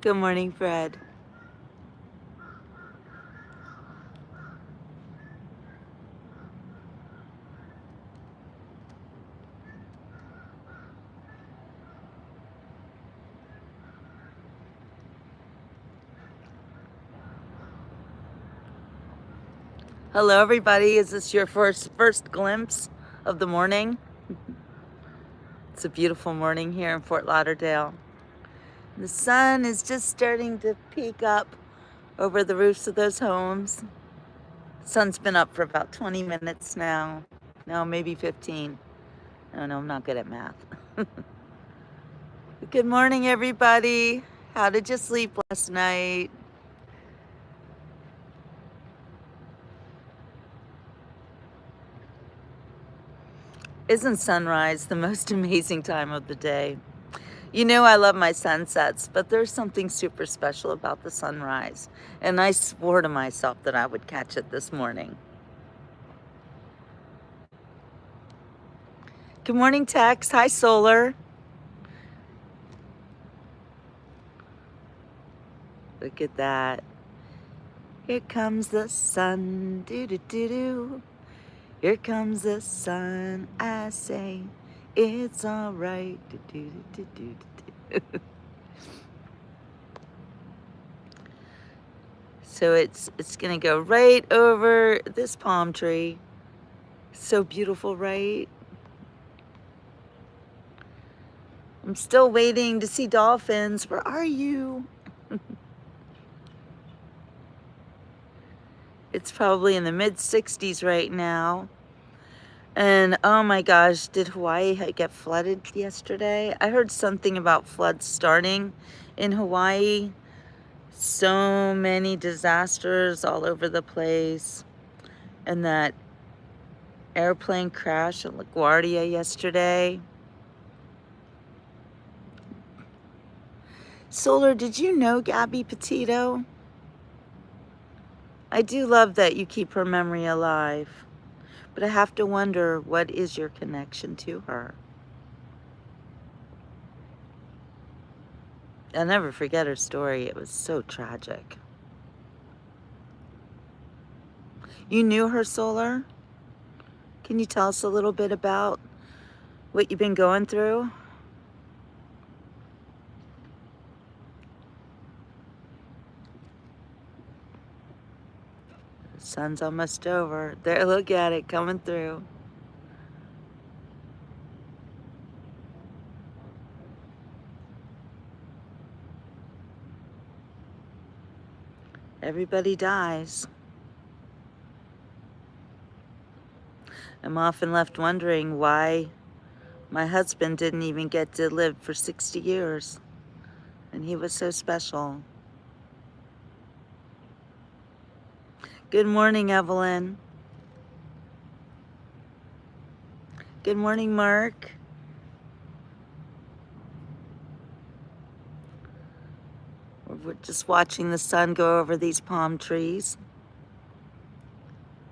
Good morning, Fred. Hello, everybody. Is this your first glimpse of the morning? It's a beautiful morning here in Fort Lauderdale. The sun is just starting to peek up over the roofs of those homes. The sun's been up for about 20 minutes now. No, maybe 15. I don't know, I'm not good at math. Good morning, everybody. How did you sleep last night? Isn't sunrise the most amazing time of the day? You know I love my sunsets, but there's something super special about the sunrise. And I swore to myself that I would catch it this morning. Good morning, Tex. Hi, Solar. Look at that. Here comes the sun. Do-do-do-do. Here comes the sun. I say it's all right. Do-do-do-do-do. So it's gonna go right over this palm tree. So beautiful, right? I'm still waiting to see dolphins. Where are you? It's probably in the mid 60s right now. And oh my gosh, did Hawaii get flooded yesterday? I heard something about floods starting in Hawaii. So many disasters all over the place. And that airplane crash at LaGuardia yesterday. Solar, did you know Gabby Petito? I do love that you keep her memory alive, but I have to wonder, what is your connection to her? I'll never forget her story. It was so tragic. You knew her, Solar? Can you tell us a little bit about what you've been going through? The sun's almost over. There, look at it coming through. Everybody dies. I'm often left wondering why my husband didn't even get to live for 60 years. And he was so special. Good morning, Evelyn. Good morning, Mark. We're just watching the sun go over these palm trees.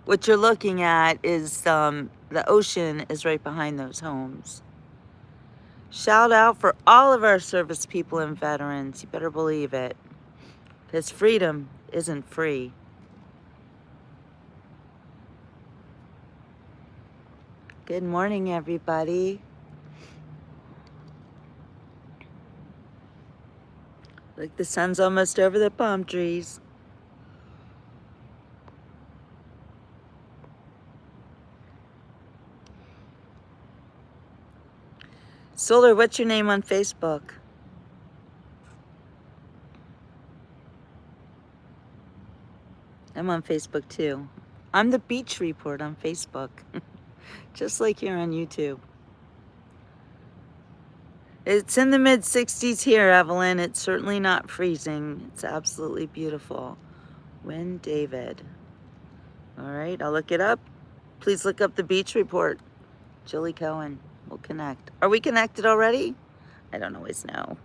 What you're looking at is the ocean is right behind those homes. Shout out for all of our service people and veterans. You better believe it. Because freedom isn't free. Good morning, everybody. Look, the sun's almost over the palm trees. Solar, what's your name on Facebook? I'm on Facebook too. I'm the Beach Report on Facebook, just like here on YouTube. It's in the mid 60s here, Evelyn. It's certainly not freezing. It's absolutely beautiful. Win David. All right, I'll look it up. Please look up the Beach Report. Julie Cohen. We'll connect. Are we connected already? I don't always know.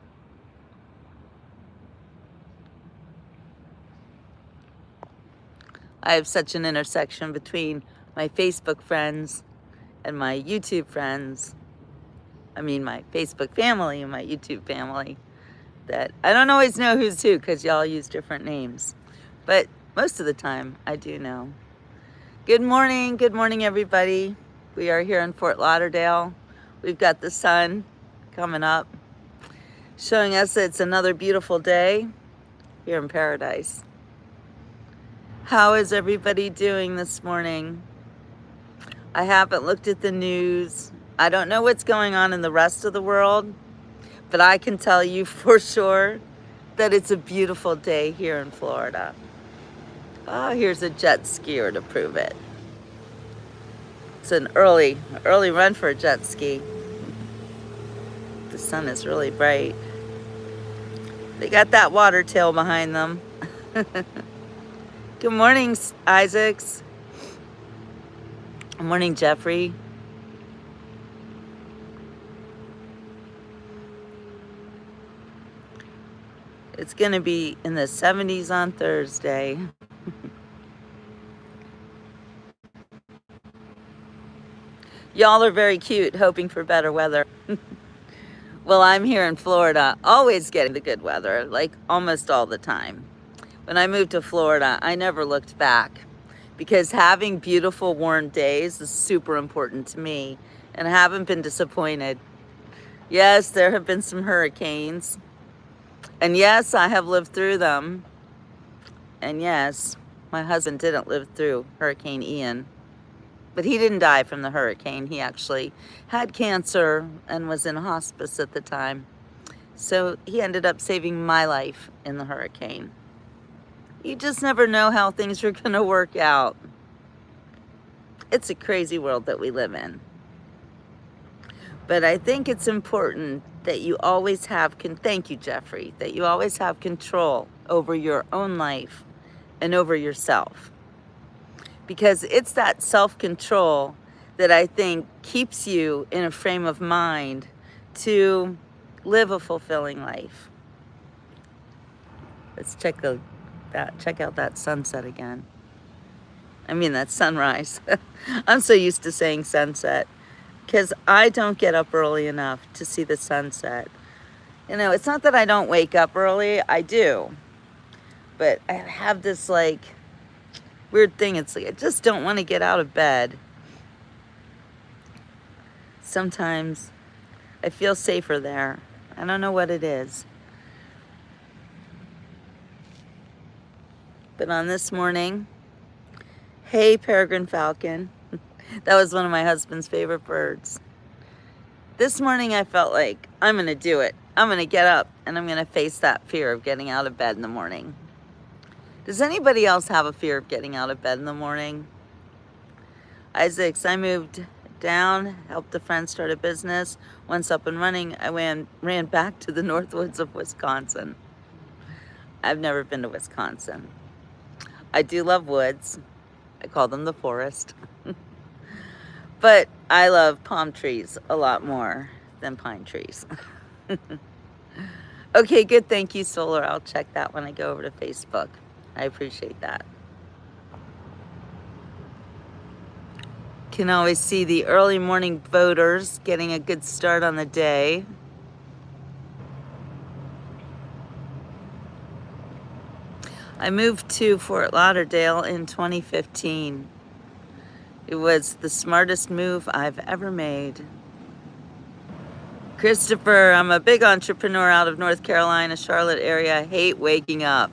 I have such an intersection between my Facebook friends and my YouTube friends. I mean, my Facebook family and my YouTube family. that I don't always know who's who because y'all use different names. But most of the time, I do know. Good morning, everybody. We are here in Fort Lauderdale. We've got the sun coming up, showing us that it's another beautiful day here in paradise. How is everybody doing this morning? I haven't looked at the news. I don't know what's going on in the rest of the world, but I can tell you for sure that it's a beautiful day here in Florida. Oh, here's a jet skier to prove it. It's an early run for a jet ski. The sun is really bright. They got that water tail behind them. Good morning, Isaacs. Good morning, Jeffrey. It's going to be in the 70s on Thursday. Y'all are very cute, hoping for better weather. Well, I'm here in Florida, always getting the good weather, like almost all the time. When I moved to Florida, I never looked back because having beautiful warm days is super important to me, and I haven't been disappointed. Yes, there have been some hurricanes, and yes, I have lived through them. And yes, my husband didn't live through Hurricane Ian, but he didn't die from the hurricane. He actually had cancer and was in hospice at the time. So he ended up saving my life in the hurricane. You just never know how things are going to work out. It's a crazy world that we live in. But I think it's important that you always have, thank you, Jeffrey, that you always have control over your own life and over yourself. Because it's that self-control that I think keeps you in a frame of mind to live a fulfilling life. Let's check out that sunset again. I mean, that sunrise. I'm so used to saying sunset because I don't get up early enough to see the sunset. You know, it's not that I don't wake up early, I do. But I have this like weird thing. It's like I just don't want to get out of bed. Sometimes I feel safer there. I don't know what it is. But on this morning, hey, peregrine falcon. That was one of my husband's favorite birds. This morning I felt like I'm going to do it. I'm going to get up and I'm going to face that fear of getting out of bed in the morning. Does anybody else have a fear of getting out of bed in the morning? Isaacs, I moved down, helped a friend start a business. Once up and running, I ran back to the Northwoods of Wisconsin. I've never been to Wisconsin. I do love woods. I call them the forest. But I love palm trees a lot more than pine trees. Okay, good. Thank you, Solar. I'll check that when I go over to Facebook. I appreciate that. Can always see the early morning voters getting a good start on the day. I moved to Fort Lauderdale in 2015. It was the smartest move I've ever made. Christopher, I'm a big entrepreneur out of North Carolina, Charlotte area. I hate waking up.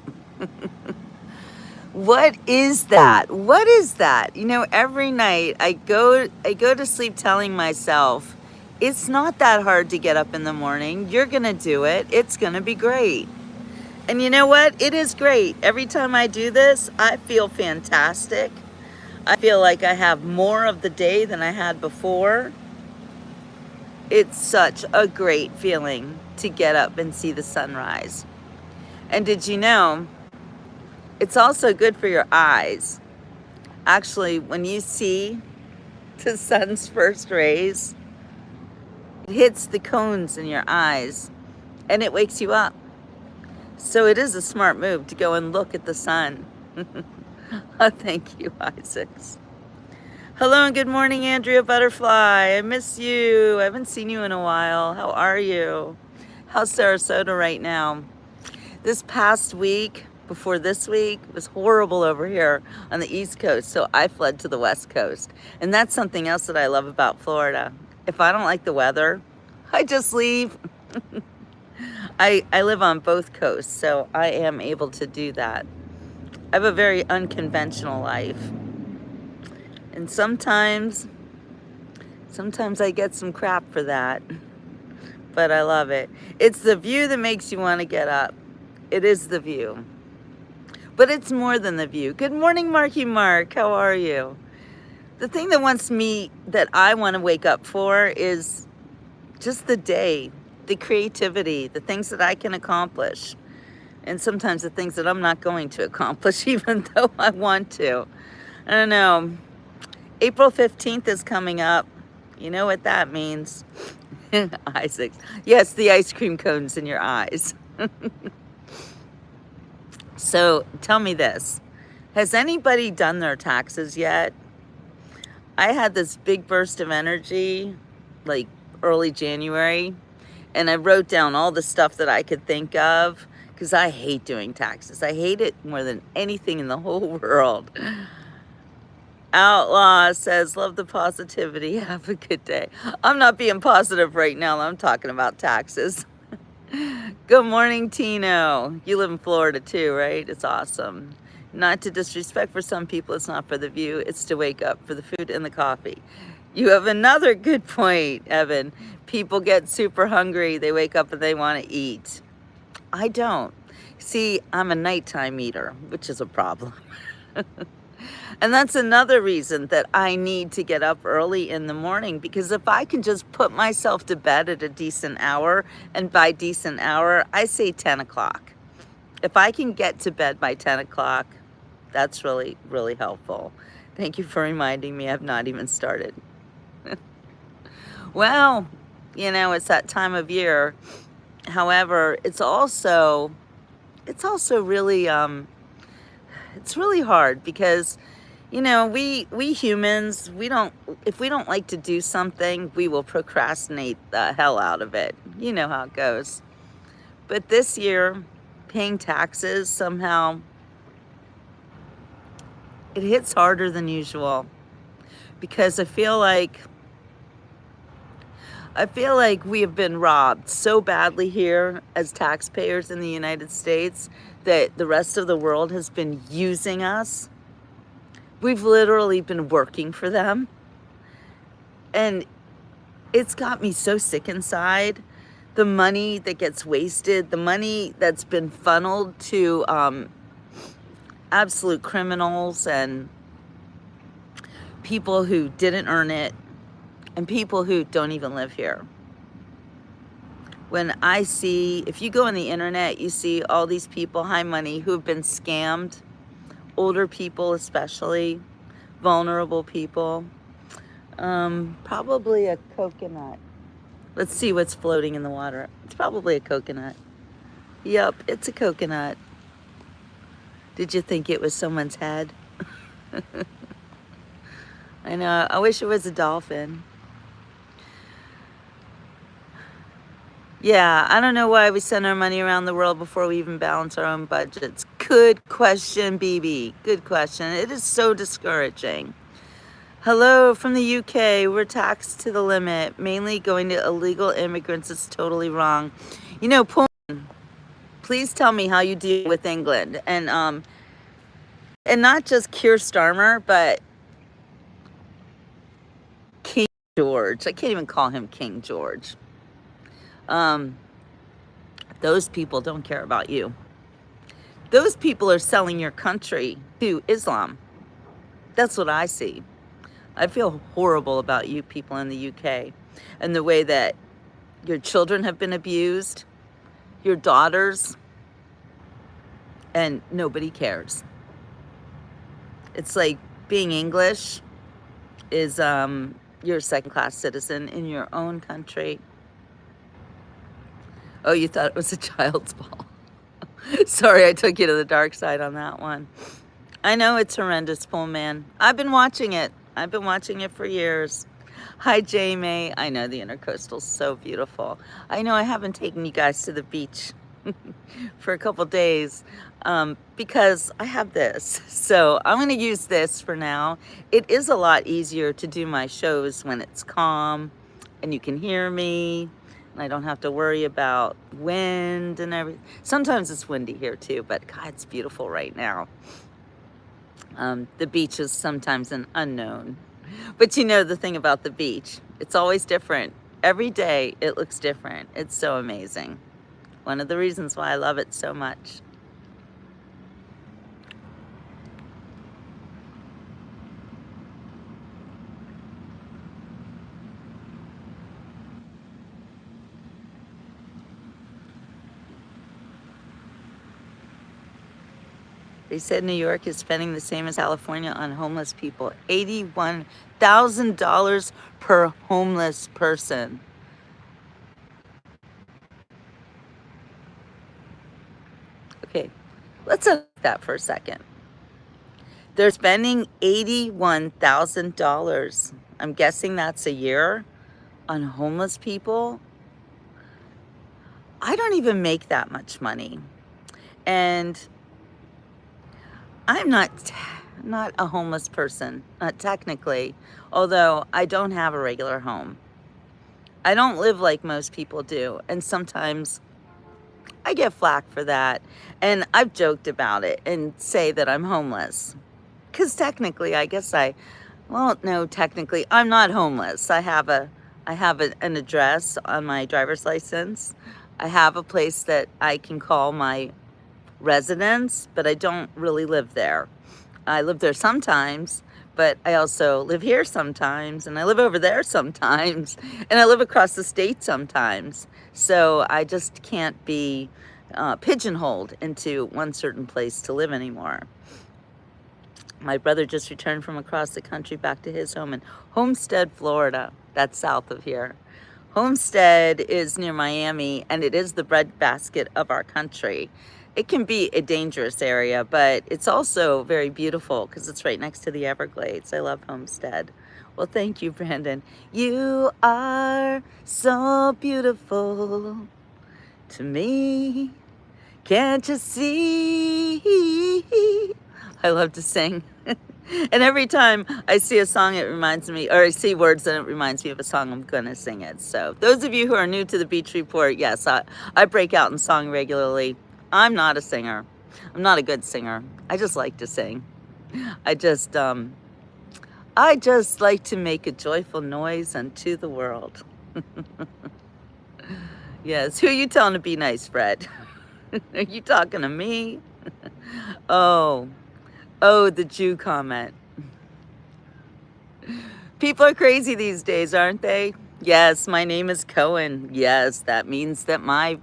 What is that? What is that? You know, every night I go to sleep telling myself, it's not that hard to get up in the morning. You're going to do it. It's going to be great. And you know what? It is great. Every time I do this, I feel fantastic. I feel like I have more of the day than I had before. It's such a great feeling to get up and see the sunrise. And did you know, it's also good for your eyes. Actually, when you see the sun's first rays, it hits the cones in your eyes and it wakes you up. So it is a smart move to go and look at the sun. Oh, thank you, Isaacs. Hello and good morning, Andrea Butterfly. I miss you. I haven't seen you in a while. How are you? How's Sarasota right now? This past week, before this week, was horrible over here on the East Coast, so I fled to the West Coast. And that's something else that I love about Florida. If I don't like the weather, I just leave. I live on both coasts, so I am able to do that. I have a very unconventional life. And sometimes I get some crap for that, but I love it. It's the view that makes you want to get up. It is the view. But it's more than the view. Good morning, Marky Mark. How are you? The thing that I want to wake up for is just the day, the creativity, the things that I can accomplish. And sometimes the things that I'm not going to accomplish, even though I want to. I don't know. April 15th is coming up. You know what that means. Isaac. Yes, the ice cream cones in your eyes. So tell me this. Has anybody done their taxes yet? I had this big burst of energy, like early January, and I wrote down all the stuff that I could think of because I hate doing taxes. I hate it more than anything in the whole world. Outlaw says, love the positivity. Have a good day. I'm not being positive right now. I'm talking about taxes. Good morning, Tino. You live in Florida too, right? It's awesome. Not to disrespect for some people, it's not for the view. It's to wake up for the food and the coffee. You have another good point, Evan. People get super hungry. They wake up and they want to eat. I don't. See, I'm a nighttime eater, which is a problem. And that's another reason that I need to get up early in the morning, because if I can just put myself to bed at a decent hour, and by decent hour, I say 10 o'clock. If I can get to bed by 10 o'clock, that's really, really helpful. Thank you for reminding me. I've not even started. Well, you know, it's that time of year. However, it's also really, it's really hard because, you know, we humans, if we don't like to do something, we will procrastinate the hell out of it. You know how it goes. But this year, paying taxes somehow, it hits harder than usual because I feel like we have been robbed so badly here as taxpayers in the United States that the rest of the world has been using us. We've literally been working for them. And it's got me so sick inside. The money that gets wasted, the money that's been funneled to absolute criminals and people who didn't earn it and people who don't even live here. When I see, if you go on the internet, you see all these people, high money, who have been scammed, older people especially, vulnerable people. Probably a coconut. Let's see what's floating in the water. It's probably a coconut. Yep, it's a coconut. Did you think it was someone's head? I know, I wish it was a dolphin. Yeah, I don't know why we send our money around the world before we even balance our own budgets. Good question, BB. Good question. It is so discouraging. Hello from the UK. We're taxed to the limit, mainly going to illegal immigrants. It's totally wrong. You know, Pullman, please tell me how you deal with England. And not just Keir Starmer, but King George. I can't even call him King George. Those people don't care about you. Those people are selling your country to Islam. That's what I see. I feel horrible about you people in the UK and the way that your children have been abused, your daughters, and nobody cares. It's like being English is you're a second-class citizen in your own country. Oh, you thought it was a child's ball. Sorry, I took you to the dark side on that one. I know it's horrendous, Pull Man. I've been watching it. I've been watching it for years. Hi, Jamie. I know the Intercoastal's so beautiful. I know I haven't taken you guys to the beach for a couple days because I have this. So I'm going to use this for now. It is a lot easier to do my shows when it's calm and you can hear me. And I don't have to worry about wind and everything. Sometimes it's windy here too, but God, it's beautiful right now. The beach is sometimes an unknown. But you know the thing about the beach, it's always different. Every day it looks different. It's so amazing. One of the reasons why I love it so much. They said New York is spending the same as California on homeless people. $81,000 per homeless person. Okay, let's look at that for a second. They're spending $81,000. I'm guessing that's a year on homeless people. I don't even make that much money. And I'm not a homeless person, not technically, although I don't have a regular home. I don't live like most people do, and sometimes I get flack for that, and I've joked about it and say that I'm homeless. Because technically, I guess well, no, technically, I'm not homeless. I have an address on my driver's license. I have a place that I can call my residence, but I don't really live there. I live there sometimes, but I also live here sometimes, and I live over there sometimes, and I live across the state sometimes. So I just can't be pigeonholed into one certain place to live anymore. My brother just returned from across the country back to his home in Homestead, Florida. That's south of here. Homestead is near Miami, and it is the breadbasket of our country. It can be a dangerous area, but it's also very beautiful because it's right next to the Everglades. I love Homestead. Well, thank you, Brandon. You are so beautiful to me. Can't you see? I love to sing. And every time I see a song, it reminds me, or I see words and it reminds me of a song, I'm going to sing it. So those of you who are new to the Beach Report, yes, I break out in song regularly. I'm not a singer. I'm not a good singer. I just like to sing. I just like to make a joyful noise unto the world. Yes, who are you telling to be nice, Fred? Are you talking to me? Oh, the Jew comment. People are crazy these days, aren't they? Yes, my name is Cohen. Yes, that means that my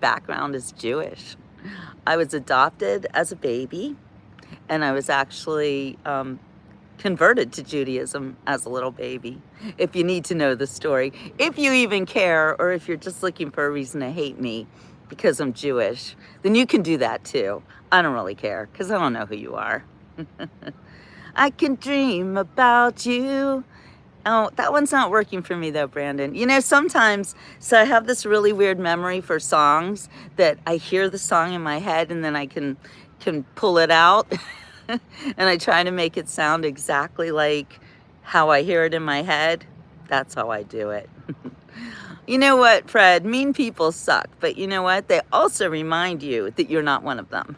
background is Jewish. I was adopted as a baby, and I was actually converted to Judaism as a little baby. If you need to know the story, if you even care, or if you're just looking for a reason to hate me because I'm Jewish, then you can do that too. I don't really care because I don't know who you are. I can dream about you. Oh, that one's not working for me though, Brandon. You know, sometimes, so I have this really weird memory for songs that I hear the song in my head and then I can pull it out and I try to make it sound exactly like how I hear it in my head. That's how I do it. You know what, Fred? Mean people suck, but you know what? They also remind you that you're not one of them.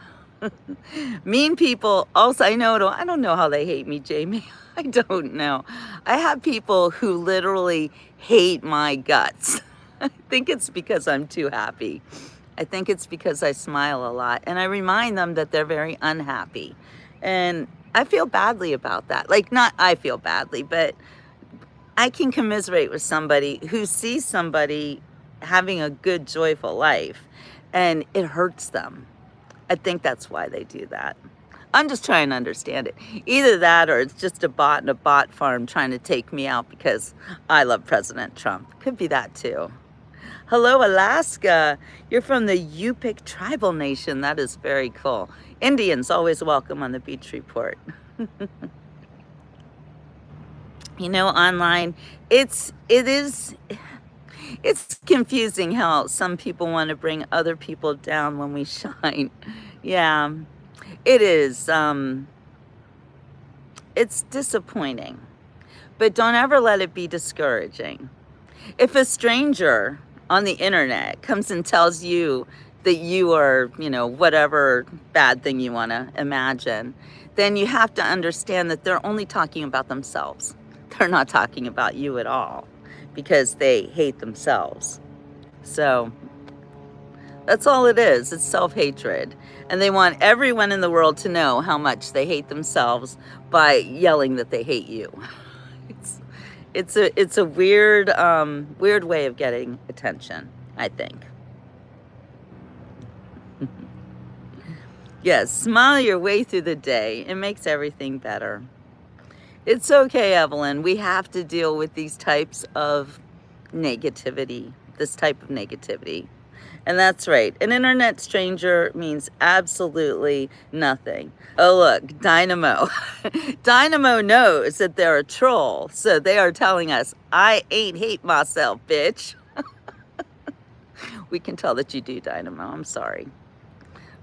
Mean people also, I don't know how they hate me, Jamie. I don't know. I have people who literally hate my guts. I think it's because I'm too happy. I think it's because I smile a lot. And I remind them that they're very unhappy. And I feel badly about that. Like, not I feel badly, but I can commiserate with somebody who sees somebody having a good, joyful life, and it hurts them. I think that's why they do that. I'm just trying to understand it. Either that or it's just a bot in a bot farm trying to take me out because I love President Trump. Could be that too. Hello, Alaska. You're from the Yupik tribal nation. That is very cool. Indians always welcome on the Beach Report. You know, online, it is it's confusing how some people want to bring other people down when we shine. Yeah, it is. It's disappointing, but don't ever let it be discouraging. If a stranger on the internet comes and tells you that you are, you know, whatever bad thing you want to imagine, then you have to understand that they're only talking about themselves. They're not talking about you at all because they hate themselves. So that's all it is. It's self-hatred. And they want everyone in the world to know how much they hate themselves by yelling that they hate you. It's it's a weird weird way of getting attention, I think. Yes, smile your way through the day. It makes everything better. It's okay, Evelyn. We have to deal with these types of negativity, this type of negativity. And that's right. An internet stranger means absolutely nothing. Oh, look, Dynamo. Dynamo knows that they're a troll. So they are telling us, I ain't hate myself, bitch. We can tell that you do, Dynamo. I'm sorry.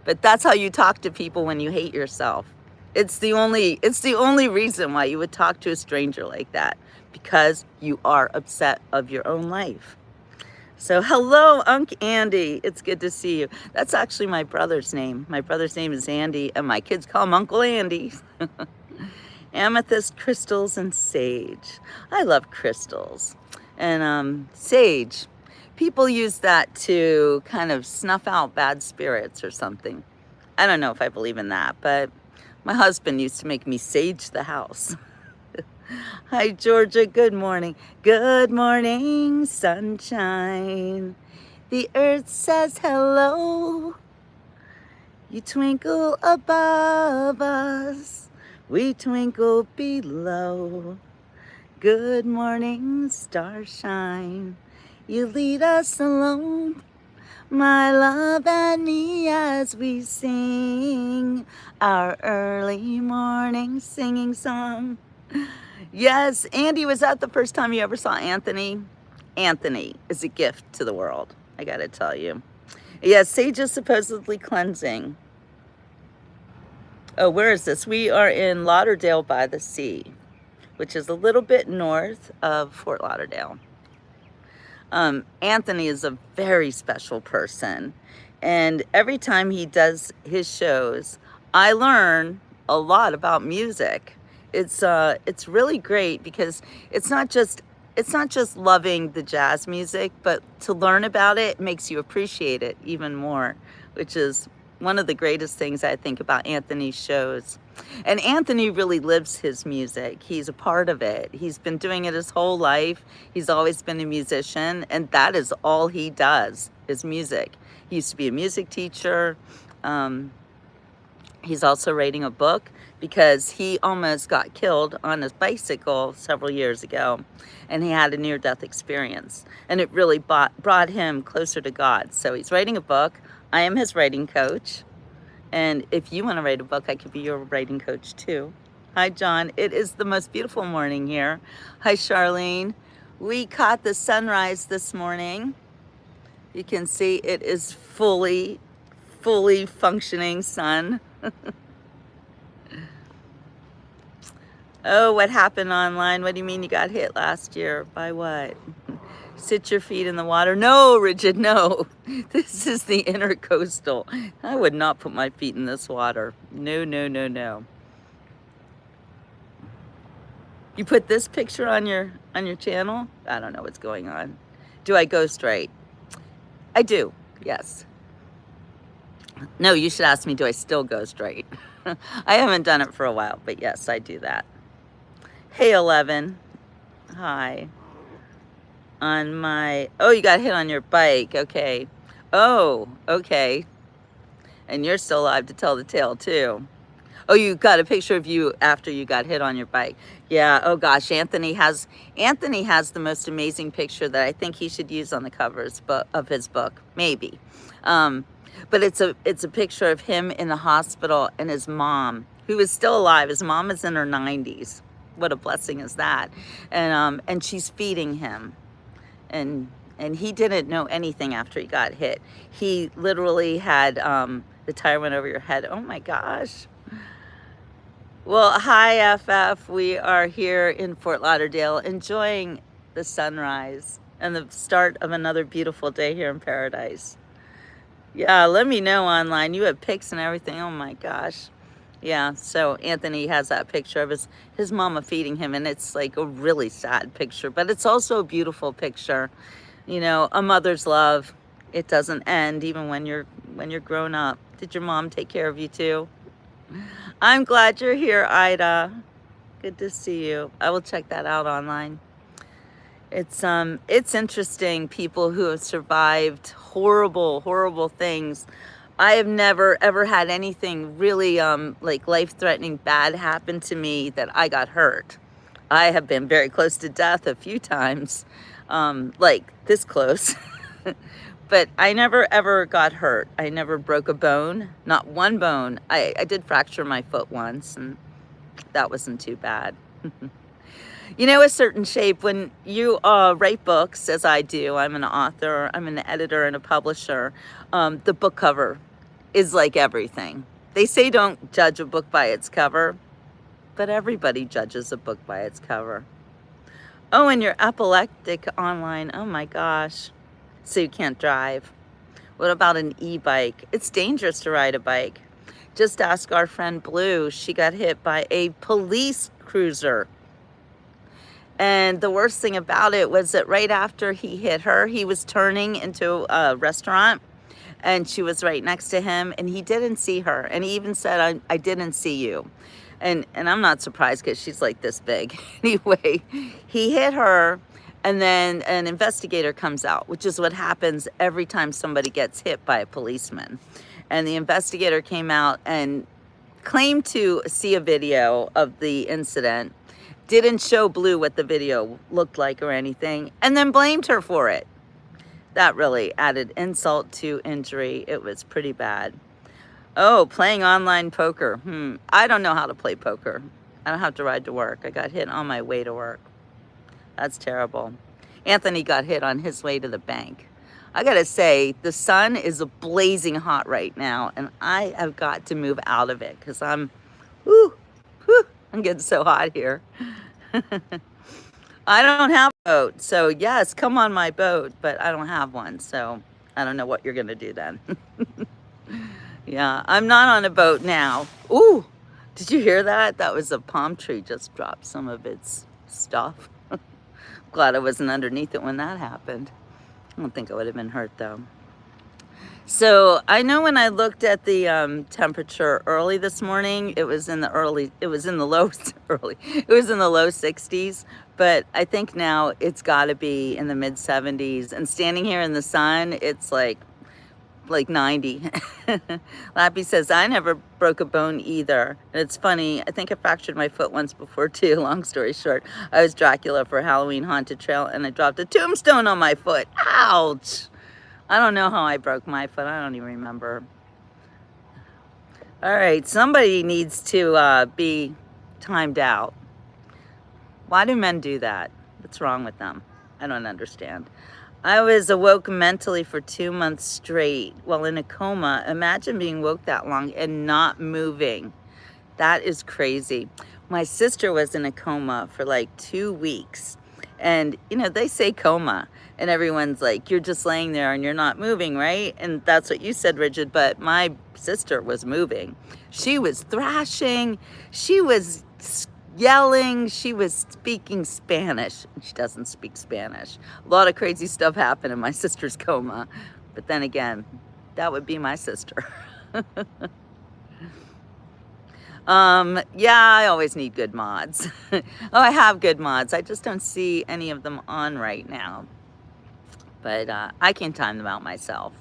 But that's how you talk to people when you hate yourself. It's the only reason why you would talk to a stranger like that, because you are upset of your own life. So hello, Unc Andy. It's good to see you. That's actually my brother's name. My brother's name is Andy, and my kids call him Uncle Andy. Amethyst, crystals, and sage. I love crystals. And sage. People use that to kind of snuff out bad spirits or something. I don't know if I believe in that, but my husband used to make me sage the house. Hi, Georgia. Good morning. Good morning, sunshine. The earth says hello. You twinkle above us. We twinkle below. Good morning, starshine. You lead us alone, my love and me, as we sing our early morning singing song. Yes, Andy, was that the first time you ever saw Anthony? Anthony is a gift to the world, I gotta tell you. Yes, sage is supposedly cleansing. Oh, where is this? We are in Lauderdale by the Sea, which is a little bit north of Fort Lauderdale. Anthony is a very special person, and every time he does his shows, I learn a lot about music. It's really great because it's not just loving the jazz music, but to learn about it makes you appreciate it even more, which is one of the greatest things I think about Anthony's shows. And Anthony really lives his music. He's a part of it. He's been doing it his whole life. He's always been a musician, and that is all he does, is music. He used to be a music teacher. He's also writing a book because he almost got killed on his bicycle several years ago, and he had a near-death experience, and it really brought him closer to God. So he's writing a book. I am his writing coach, and if you want to write a book, I could be your writing coach too. Hi, John. It is the most beautiful morning here. Hi, Charlene. We caught the sunrise this morning. You can see it is fully functioning sun. Oh, what happened online? What do you mean you got hit last year? By what? Sit your feet in the water. No, Rigid, no. This is the intercoastal. I would not put my feet in this water. No, no, no, no. You put this picture on your channel? I don't know what's going on. Do I ghost write? I do, yes. No, you should ask me, do I still ghost write? I haven't done it for a while, but yes, I do that. Hey, 11. Hi. On my, oh, you got hit on your bike. Okay. Oh, okay. And you're still alive to tell the tale too. Oh, you got a picture of you after you got hit on your bike. Yeah, oh gosh, Anthony has the most amazing picture that I think he should use on the covers of his book, maybe. But it's a picture of him in the hospital and his mom, who is still alive. His mom is in her 90s. What a blessing is that? And she's feeding him, and he didn't know anything after he got hit. He literally had the tire went over your head. Oh my gosh. Well, hi FF. We are here in Fort Lauderdale enjoying the sunrise and the start of another beautiful day here in paradise. Yeah, let me know online. You have pics and everything. Oh my gosh. Yeah, so Anthony has that picture of his mama feeding him, and it's like a really sad picture, but it's also a beautiful picture. You know, a mother's love, it doesn't end even when you're grown up. Did your mom take care of you too? I'm glad you're here, Ida. Good to see you. I will check that out online. It's interesting, people who have survived horrible things. I have never ever had anything really like life-threatening bad happen to me that I got hurt. I have been very close to death a few times, like this close. But I never ever got hurt. I never broke a bone, not one bone. I did fracture my foot once, and that wasn't too bad. You know, a certain shape, when you write books, as I do, I'm an author, I'm an editor and a publisher, the book cover is like everything. They say don't judge a book by its cover, but everybody judges a book by its cover. Oh, and you're epileptic online. Oh my gosh. So you can't drive. What about an e-bike? It's dangerous to ride a bike. Just ask our friend Blue. She got hit by a police cruiser. And the worst thing about it was that right after he hit her, he was turning into a restaurant, and she was right next to him, and he didn't see her. And he even said, I didn't see you. And I'm not surprised, because she's like this big. Anyway, he hit her, and then an investigator comes out, which is what happens every time somebody gets hit by a policeman. And the investigator came out and claimed to see a video of the incident, didn't show Blue what the video looked like or anything, and then blamed her for it. That really added insult to injury. It was pretty bad. Oh, playing online poker. I don't know how to play poker. I don't have to ride to work. I got hit on my way to work. That's terrible. Anthony got hit on his way to the bank. I gotta say, the sun is blazing hot right now, and I have got to move out of it, because I'm getting so hot here. I don't have a boat, so yes, come on my boat, but I don't have one, so I don't know what you're gonna do then. Yeah, I'm not on a boat now. Ooh, did you hear that? That was a palm tree just dropped some of its stuff. Glad I wasn't underneath it when that happened. I don't think I would have been hurt though. So I know when I looked at the temperature early this morning, it was in the low 60s, but I think now it's got to be in the mid 70s. And standing here in the sun, it's like 90. Lappy says, I never broke a bone either. And it's funny, I think I fractured my foot once before too. Long story short, I was Dracula for Halloween Haunted Trail, and I dropped a tombstone on my foot. Ouch! I don't know how I broke my foot. I don't even remember. All right, somebody needs to be timed out. Why do men do that? What's wrong with them? I don't understand. I was awoke mentally for 2 months straight while in a coma. Imagine being woke that long and not moving. That is crazy. My sister was in a coma for like 2 weeks. And, you know, they say coma, and everyone's like, you're just laying there and you're not moving, right? And that's what you said, Rigid, but my sister was moving. She was thrashing. She was yelling. She was speaking Spanish. She doesn't speak Spanish. A lot of crazy stuff happened in my sister's coma. But then again, that would be my sister. Yeah, I always need good mods. Oh, I have good mods. I just don't see any of them on right now. But I can time them out myself.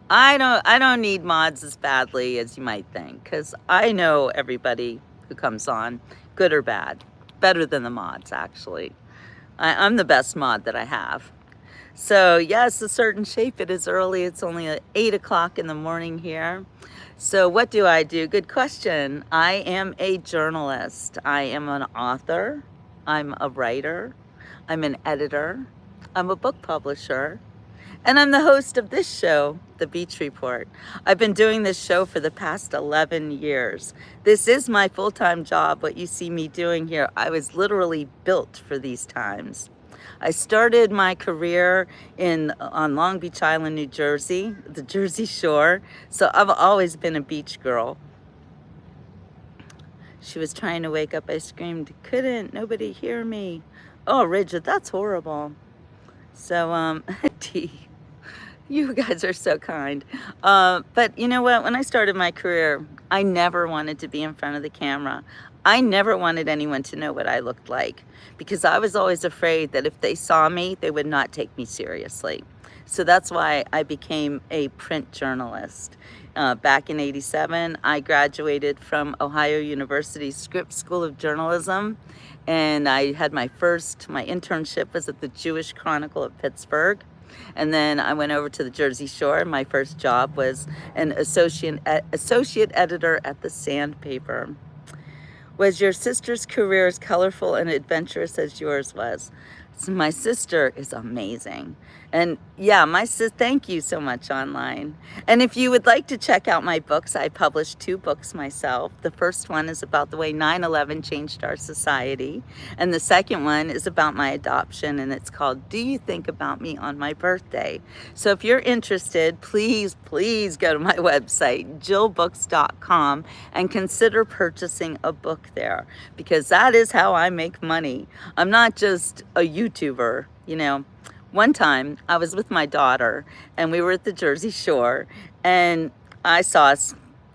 I don't need mods as badly as you might think, because I know everybody who comes on, good or bad. Better than the mods, actually. I'm the best mod that I have. So yes, a certain shape. It is early. It's only 8 o'clock in the morning here. So what do I do? Good question. I am a journalist. I am an author. I'm a writer. I'm an editor. I'm a book publisher. And I'm the host of this show, The Beach Report. I've been doing this show for the past 11 years. This is my full-time job, what you see me doing here. I was literally built for these times. I started my career on Long Beach Island, New Jersey, the Jersey Shore. So I've always been a beach girl. She was trying to wake up. I screamed, couldn't nobody hear me? Oh, Rigid, that's horrible. So, T, you guys are so kind. But you know what? When I started my career, I never wanted to be in front of the camera. I never wanted anyone to know what I looked like because I was always afraid that if they saw me, they would not take me seriously. So that's why I became a print journalist. Back in '87, I graduated from Ohio University Scripps School of Journalism, and I had my internship was at the Jewish Chronicle of Pittsburgh. And then I went over to the Jersey Shore. My first job was an associate editor at the Sandpaper. Was your sister's career as colorful and adventurous as yours was? So my sister is amazing. And yeah, thank you so much online. And if you would like to check out my books, I published 2 books myself. The first one is about the way 9/11 changed our society. And the second one is about my adoption, and it's called Do You Think About Me on My Birthday? So if you're interested, please go to my website, jillbooks.com, and consider purchasing a book there, because that is how I make money. I'm not just a YouTuber, you know. One time I was with my daughter and we were at the Jersey Shore, and I saw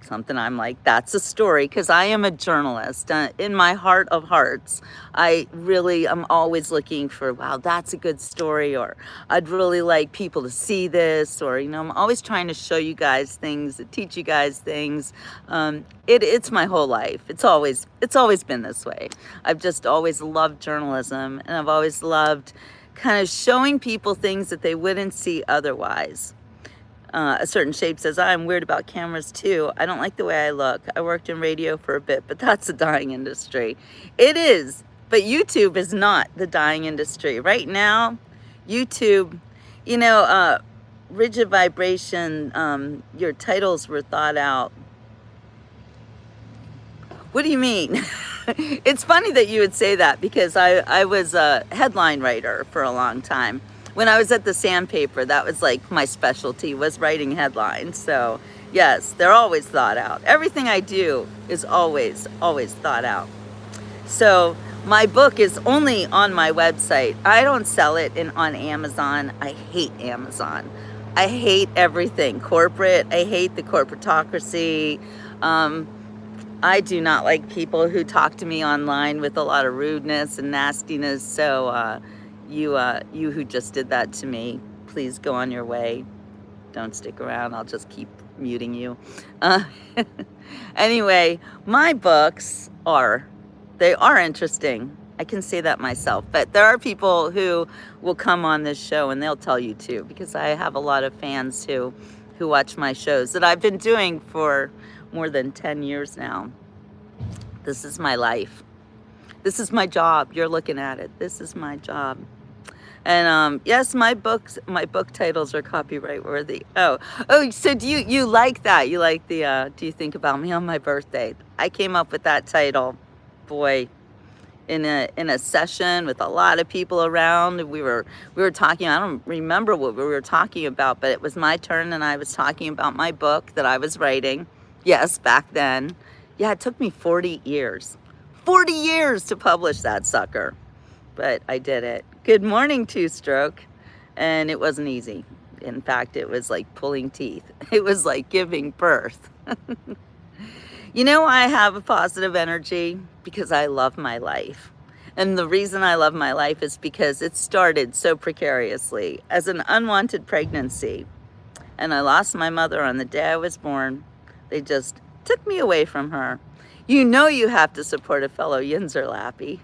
something. I'm like, that's a story, because I am a journalist. In my heart of hearts, I'm always looking for, wow, that's a good story, or I'd really like people to see this, or, you know, I'm always trying to show you guys things, teach you guys things. It's my whole life. It's always been this way. I've just always loved journalism, and I've always loved kind of showing people things that they wouldn't see otherwise. A Certain Shape says, I'm weird about cameras too. I don't like the way I look. I worked in radio for a bit, but that's a dying industry. It is, but YouTube is not the dying industry. Right now, YouTube, you know, Rigid Vibration, your titles were thought out. What do you mean? It's funny that you would say that, because I was a headline writer for a long time. When I was at the Sandpaper, that was like my specialty, was writing headlines. So yes, they're always thought out. Everything I do is always thought out. So my book is only on my website. I don't sell it on Amazon. I hate Amazon. I hate everything corporate. I hate the corporatocracy. I do not like people who talk to me online with a lot of rudeness and nastiness. So you who just did that to me, please go on your way. Don't stick around. I'll just keep muting you. Anyway, my books are interesting. I can say that myself. But there are people who will come on this show and they'll tell you too, because I have a lot of fans who watch my shows that I've been doing for more than 10 years now. This is my life. This is my job. You're looking at it. This is my job. And yes, my book titles are copyright worthy. Oh, so do you like that? You like the Do You Think About Me on My Birthday? I came up with that title, boy, in a session with a lot of people around. We were talking, I don't remember what we were talking about, but it was my turn, and I was talking about my book that I was writing. Yes, back then. Yeah, it took me 40 years. 40 years to publish that sucker. But I did it. Good morning, Two Stroke. And it wasn't easy. In fact, it was like pulling teeth. It was like giving birth. You know, I have a positive energy because I love my life. And the reason I love my life is because it started so precariously as an unwanted pregnancy. And I lost my mother on the day I was born. They just took me away from her. You know you have to support a fellow Yinzer Lappy.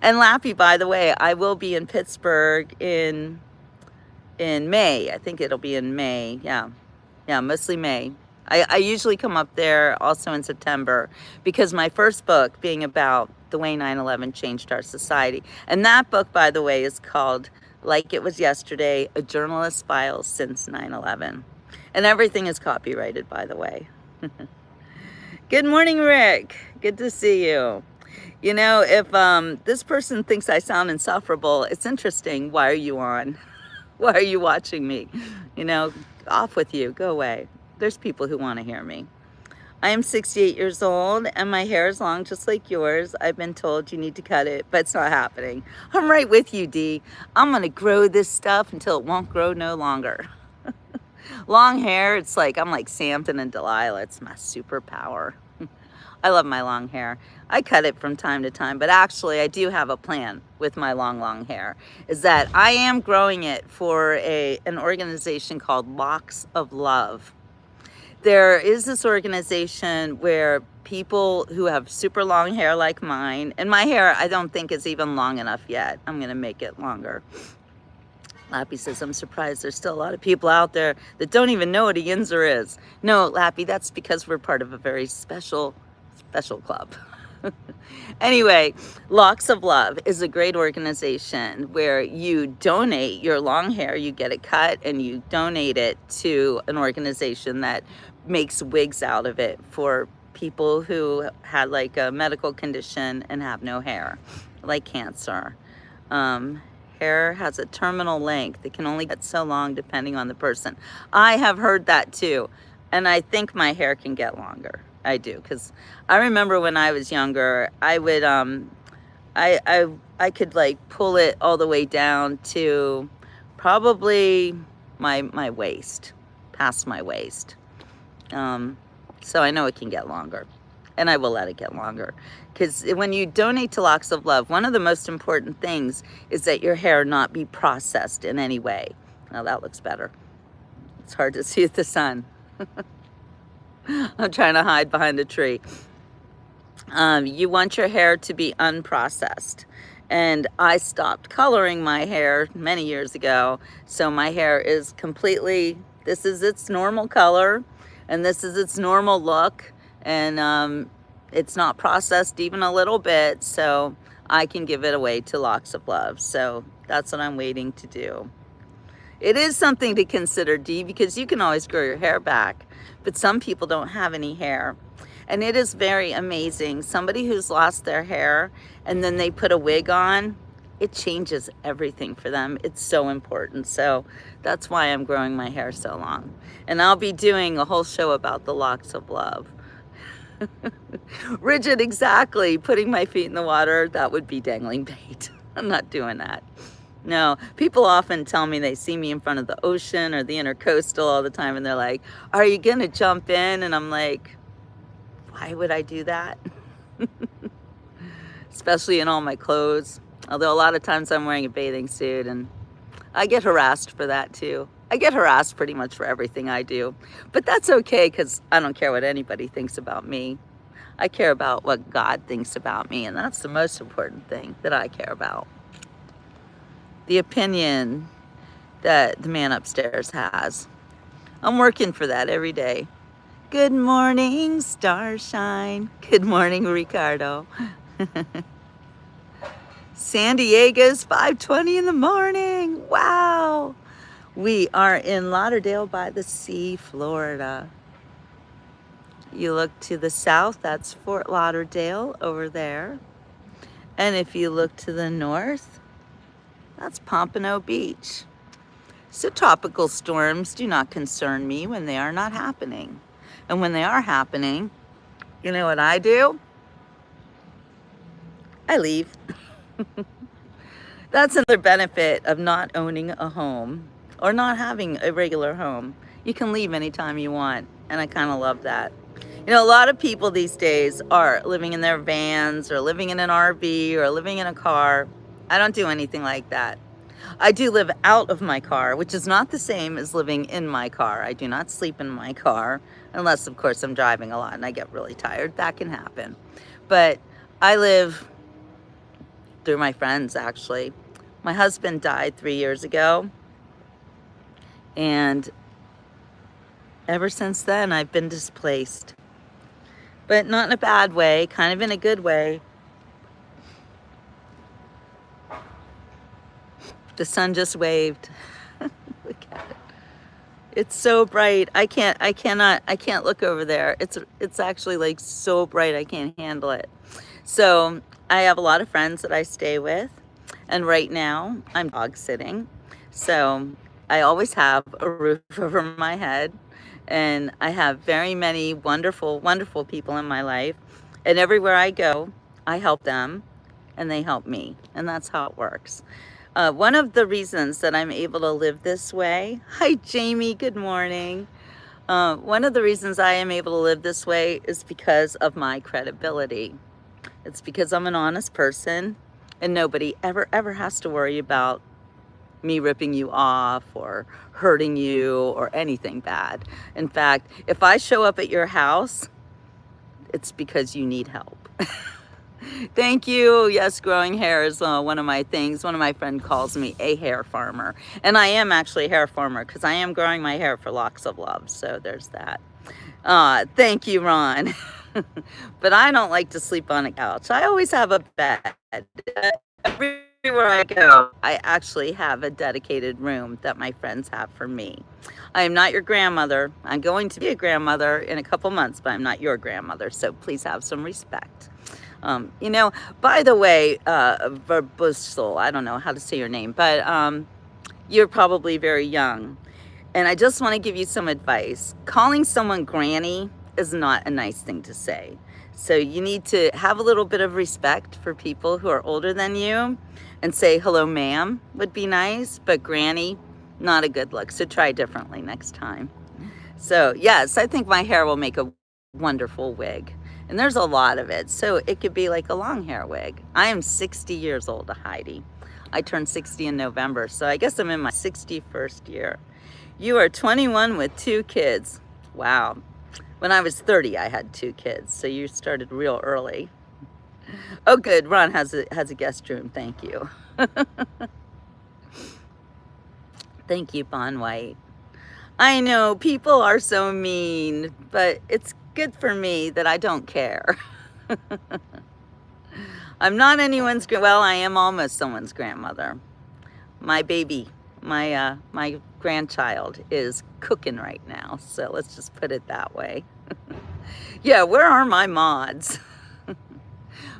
And Lappy, by the way, I will be in Pittsburgh in May. I think it'll be in May. Yeah, mostly May. I usually come up there also in September because my first book being about the way 9/11 changed our society. And that book, by the way, is called Like It Was Yesterday, A Journalist's Files Since 9/11. And everything is copyrighted, by the way. Good morning, Rick. Good to see you. You know, if this person thinks I sound insufferable, it's interesting. Why are you on? Why are you watching me? You know, off with you. Go away. There's people who want to hear me. I am 68 years old and my hair is long just like yours. I've been told you need to cut it, but it's not happening. I'm right with you, Dee. I'm going to grow this stuff until it won't grow no longer. Long hair, it's like I'm like Samson and Delilah. It's my superpower. I love my long hair. I cut it from time to time, but actually I do have a plan with my long hair, is that I am growing it for an organization called Locks of Love. There is this organization where people who have super long hair like mine, and my hair I don't think is even long enough yet. I'm gonna make it longer. Lappy says, I'm surprised there's still a lot of people out there that don't even know what a Yinzer is. No, Lappy, that's because we're part of a very special club. Anyway, Locks of Love is a great organization where you donate your long hair, you get it cut, and you donate it to an organization that makes wigs out of it for people who had like a medical condition and have no hair, like cancer. Hair has a terminal length. It can only get so long depending on the person. I have heard that too, and I think my hair can get longer. I do, because I remember when I was younger, I would I could like pull it all the way down to probably my waist, past my waist. So I know it can get longer, and I will let it get longer. Because when you donate to Locks of Love, one of the most important things is that your hair not be processed in any way. Now that looks better. It's hard to see with the sun. I'm trying to hide behind a tree. You want your hair to be unprocessed. And I stopped coloring my hair many years ago. So my hair is completely, this is its normal color, and this is its normal look. And it's not processed even a little bit. So I can give it away to Locks of Love. So that's what I'm waiting to do. It is something to consider, Dee, because you can always grow your hair back, but some people don't have any hair. And it is very amazing. Somebody who's lost their hair and then they put a wig on, it changes everything for them. It's so important. So that's why I'm growing my hair so long. And I'll be doing a whole show about the Locks of Love. Rigid, exactly. Putting my feet in the water, that would be dangling bait. I'm not doing that. No, people often tell me they see me in front of the ocean or the intercoastal all the time, and they're like, are you gonna jump in? And I'm like, why would I do that? Especially in all my clothes. Although a lot of times I'm wearing a bathing suit, and I get harassed for that too. I get harassed pretty much for everything I do. But that's okay, because I don't care what anybody thinks about me. I care about what God thinks about me, and that's the most important thing that I care about. The opinion that the man upstairs has. I'm working for that every day. Good morning, Starshine. Good morning, Ricardo. San Diego's 5:20 in the morning. Wow. We are in Lauderdale by the Sea, Florida. You look to the south, that's Fort Lauderdale over there. And if you look to the north, that's Pompano Beach. So tropical storms do not concern me when they are not happening. And when they are happening, you know what I do? I leave. That's another benefit of not owning a home or not having a regular home. You can leave anytime you want, and I kind of love that. You know, a lot of people these days are living in their vans or living in an RV or living in a car. I don't do anything like that. I do live out of my car, which is not the same as living in my car. I do not sleep in my car, unless, of course, I'm driving a lot and I get really tired. That can happen. But I live through my friends, actually. My husband died 3 years ago, and ever since then, I've been displaced. But not in a bad way, kind of in a good way. The sun just waved. Look at it. It's so bright. I can't look over there. It's actually like so bright I can't handle it. So I have a lot of friends that I stay with, and right now I'm dog sitting. So I always have a roof over my head, and I have very many wonderful, wonderful people in my life. And everywhere I go, I help them and they help me. And that's how it works. One of the reasons that I'm able to live this way, hi Jamie, good morning. One of the reasons I am able to live this way is because of my credibility. It's because I'm an honest person, and nobody ever has to worry about me ripping you off or hurting you or anything bad. In fact, if I show up at your house, it's because you need help. Thank you. Yes, growing hair is one of my things. One of my friends calls me a hair farmer. And I am actually a hair farmer because I am growing my hair for locks of love. So there's that. Thank you, Ron. But I don't like to sleep on a couch. I always have a bed. Everywhere I go, I actually have a dedicated room that my friends have for me. I am not your grandmother. I'm going to be a grandmother in a couple months, but I'm not your grandmother. So please have some respect. You know, by the way, Verbusel, I don't know how to say your name, but you're probably very young. And I just want to give you some advice. Calling someone granny is not a nice thing to say. So you need to have a little bit of respect for people who are older than you, and say hello ma'am would be nice, but granny, not a good look. So try differently next time. So yes, I think my hair will make a wonderful wig. And there's a lot of it. So it could be like a long hair wig. I am 60 years old, Heidi. I turned 60 in November, so I guess I'm in my 61st year. You are 21 with 2 kids. Wow. When I was 30, I had 2 kids, so you started real early. Oh, good. Ron has a guest room. Thank you. Thank you, Bon White. I know people are so mean, but it's good for me that I don't care. I'm not anyone's, well, I am almost someone's grandmother. My baby, my grandchild is cooking right now, so let's just put it that way. Yeah, where are my mods?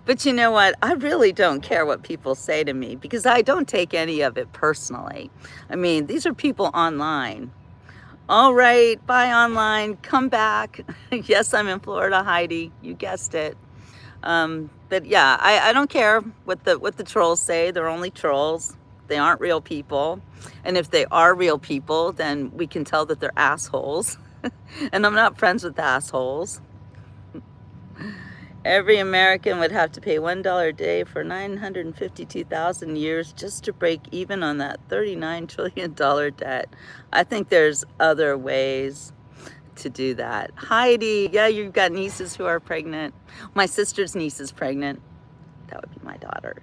But you know what? I really don't care what people say to me because I don't take any of it personally. I mean, these are people online. All right, bye online, come back. Yes, I'm in Florida, Heidi, you guessed it. But yeah, I don't care what the trolls say. They're only trolls. They aren't real people. And if they are real people, then we can tell that they're assholes. And I'm not friends with assholes. Every American would have to pay $1 a day for 952,000 years just to break even on that $39 trillion debt. I think there's other ways to do that. Heidi, yeah, you've got nieces who are pregnant. My sister's niece is pregnant. That would be my daughter.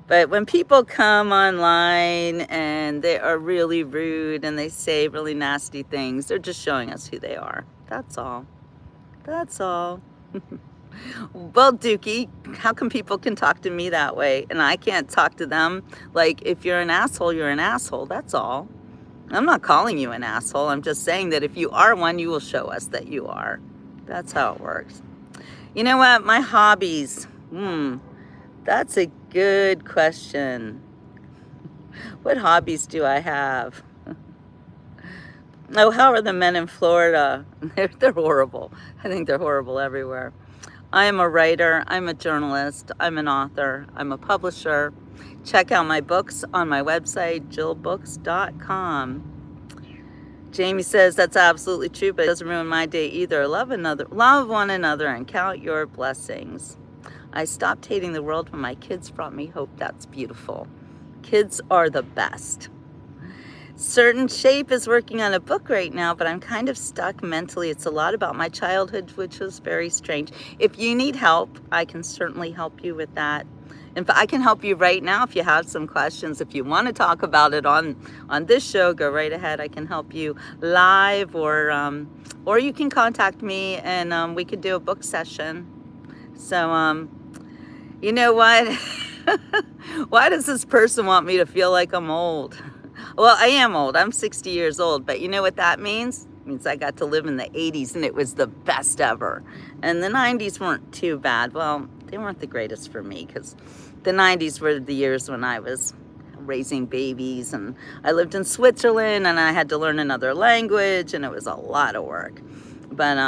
But when people come online and they are really rude and they say really nasty things, they're just showing us who they are. That's all. That's all. Well, Dookie, how come people can talk to me that way and I can't talk to them? Like, if you're an asshole, you're an asshole. That's all. I'm not calling you an asshole. I'm just saying that if you are one, you will show us that you are. That's how it works. You know what? My hobbies. That's a good question. What hobbies do I have? Oh, how are the men in Florida? They're horrible. I think they're horrible everywhere. I am a writer. I'm a journalist. I'm an author. I'm a publisher. Check out my books on my website, jillbooks.com. Jamie says that's absolutely true, but it doesn't ruin my day either. Love one another, and count your blessings. I stopped hating the world when my kids brought me hope. That's beautiful. Kids are the best. Certain Shape is working on a book right now, but I'm kind of stuck mentally. It's a lot about my childhood, which was very strange. If you need help, I can certainly help you with that. In fact, I can help you right now if you have some questions. If you want to talk about it on this show, go right ahead. I can help you live, or you can contact me and we could do a book session. So you know what? Why does this person want me to feel like I'm old? Well, I am old. I'm 60 years old, but you know what that means? It means I got to live in the 80s and it was the best ever. And the 90s weren't too bad. Well, they weren't the greatest for me because the 90s were the years when I was raising babies and I lived in Switzerland and I had to learn another language and it was a lot of work. But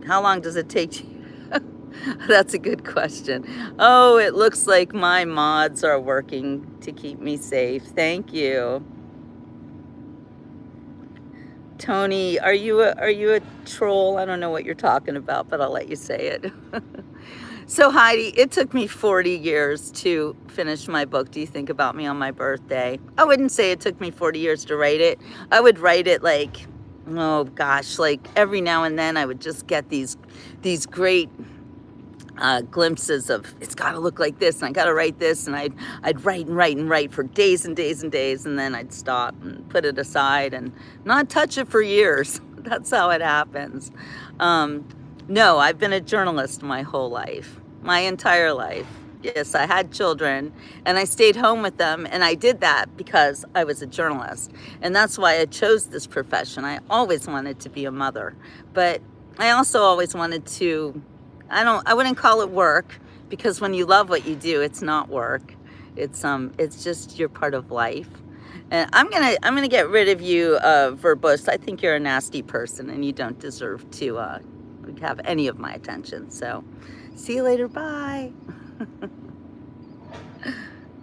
how long does it take you? That's a good question. Oh, it looks like my mods are working to keep me safe. Thank you. Tony, are you a troll? I don't know what you're talking about, but I'll let you say it. So Heidi, it took me 40 years to finish my book. Do you think about me on my birthday? I wouldn't say it took me 40 years to write it. I would write it like, oh gosh, like every now and then I would just get these great glimpses of it's got to look like this and I got to write this, and I'd write and write and write for days and days and days, and then I'd stop and put it aside and not touch it for years. That's how it happens. No, I've been a journalist my whole life, my entire life. Yes, I had children and I stayed home with them, and I did that because I was a journalist, and that's why I chose this profession. I always wanted to be a mother, but I also always wanted to, I wouldn't call it work, because when you love what you do, it's not work. It's just you're part of life. And I'm gonna get rid of you, verbose. I think you're a nasty person and you don't deserve to have any of my attention. So see you later, bye.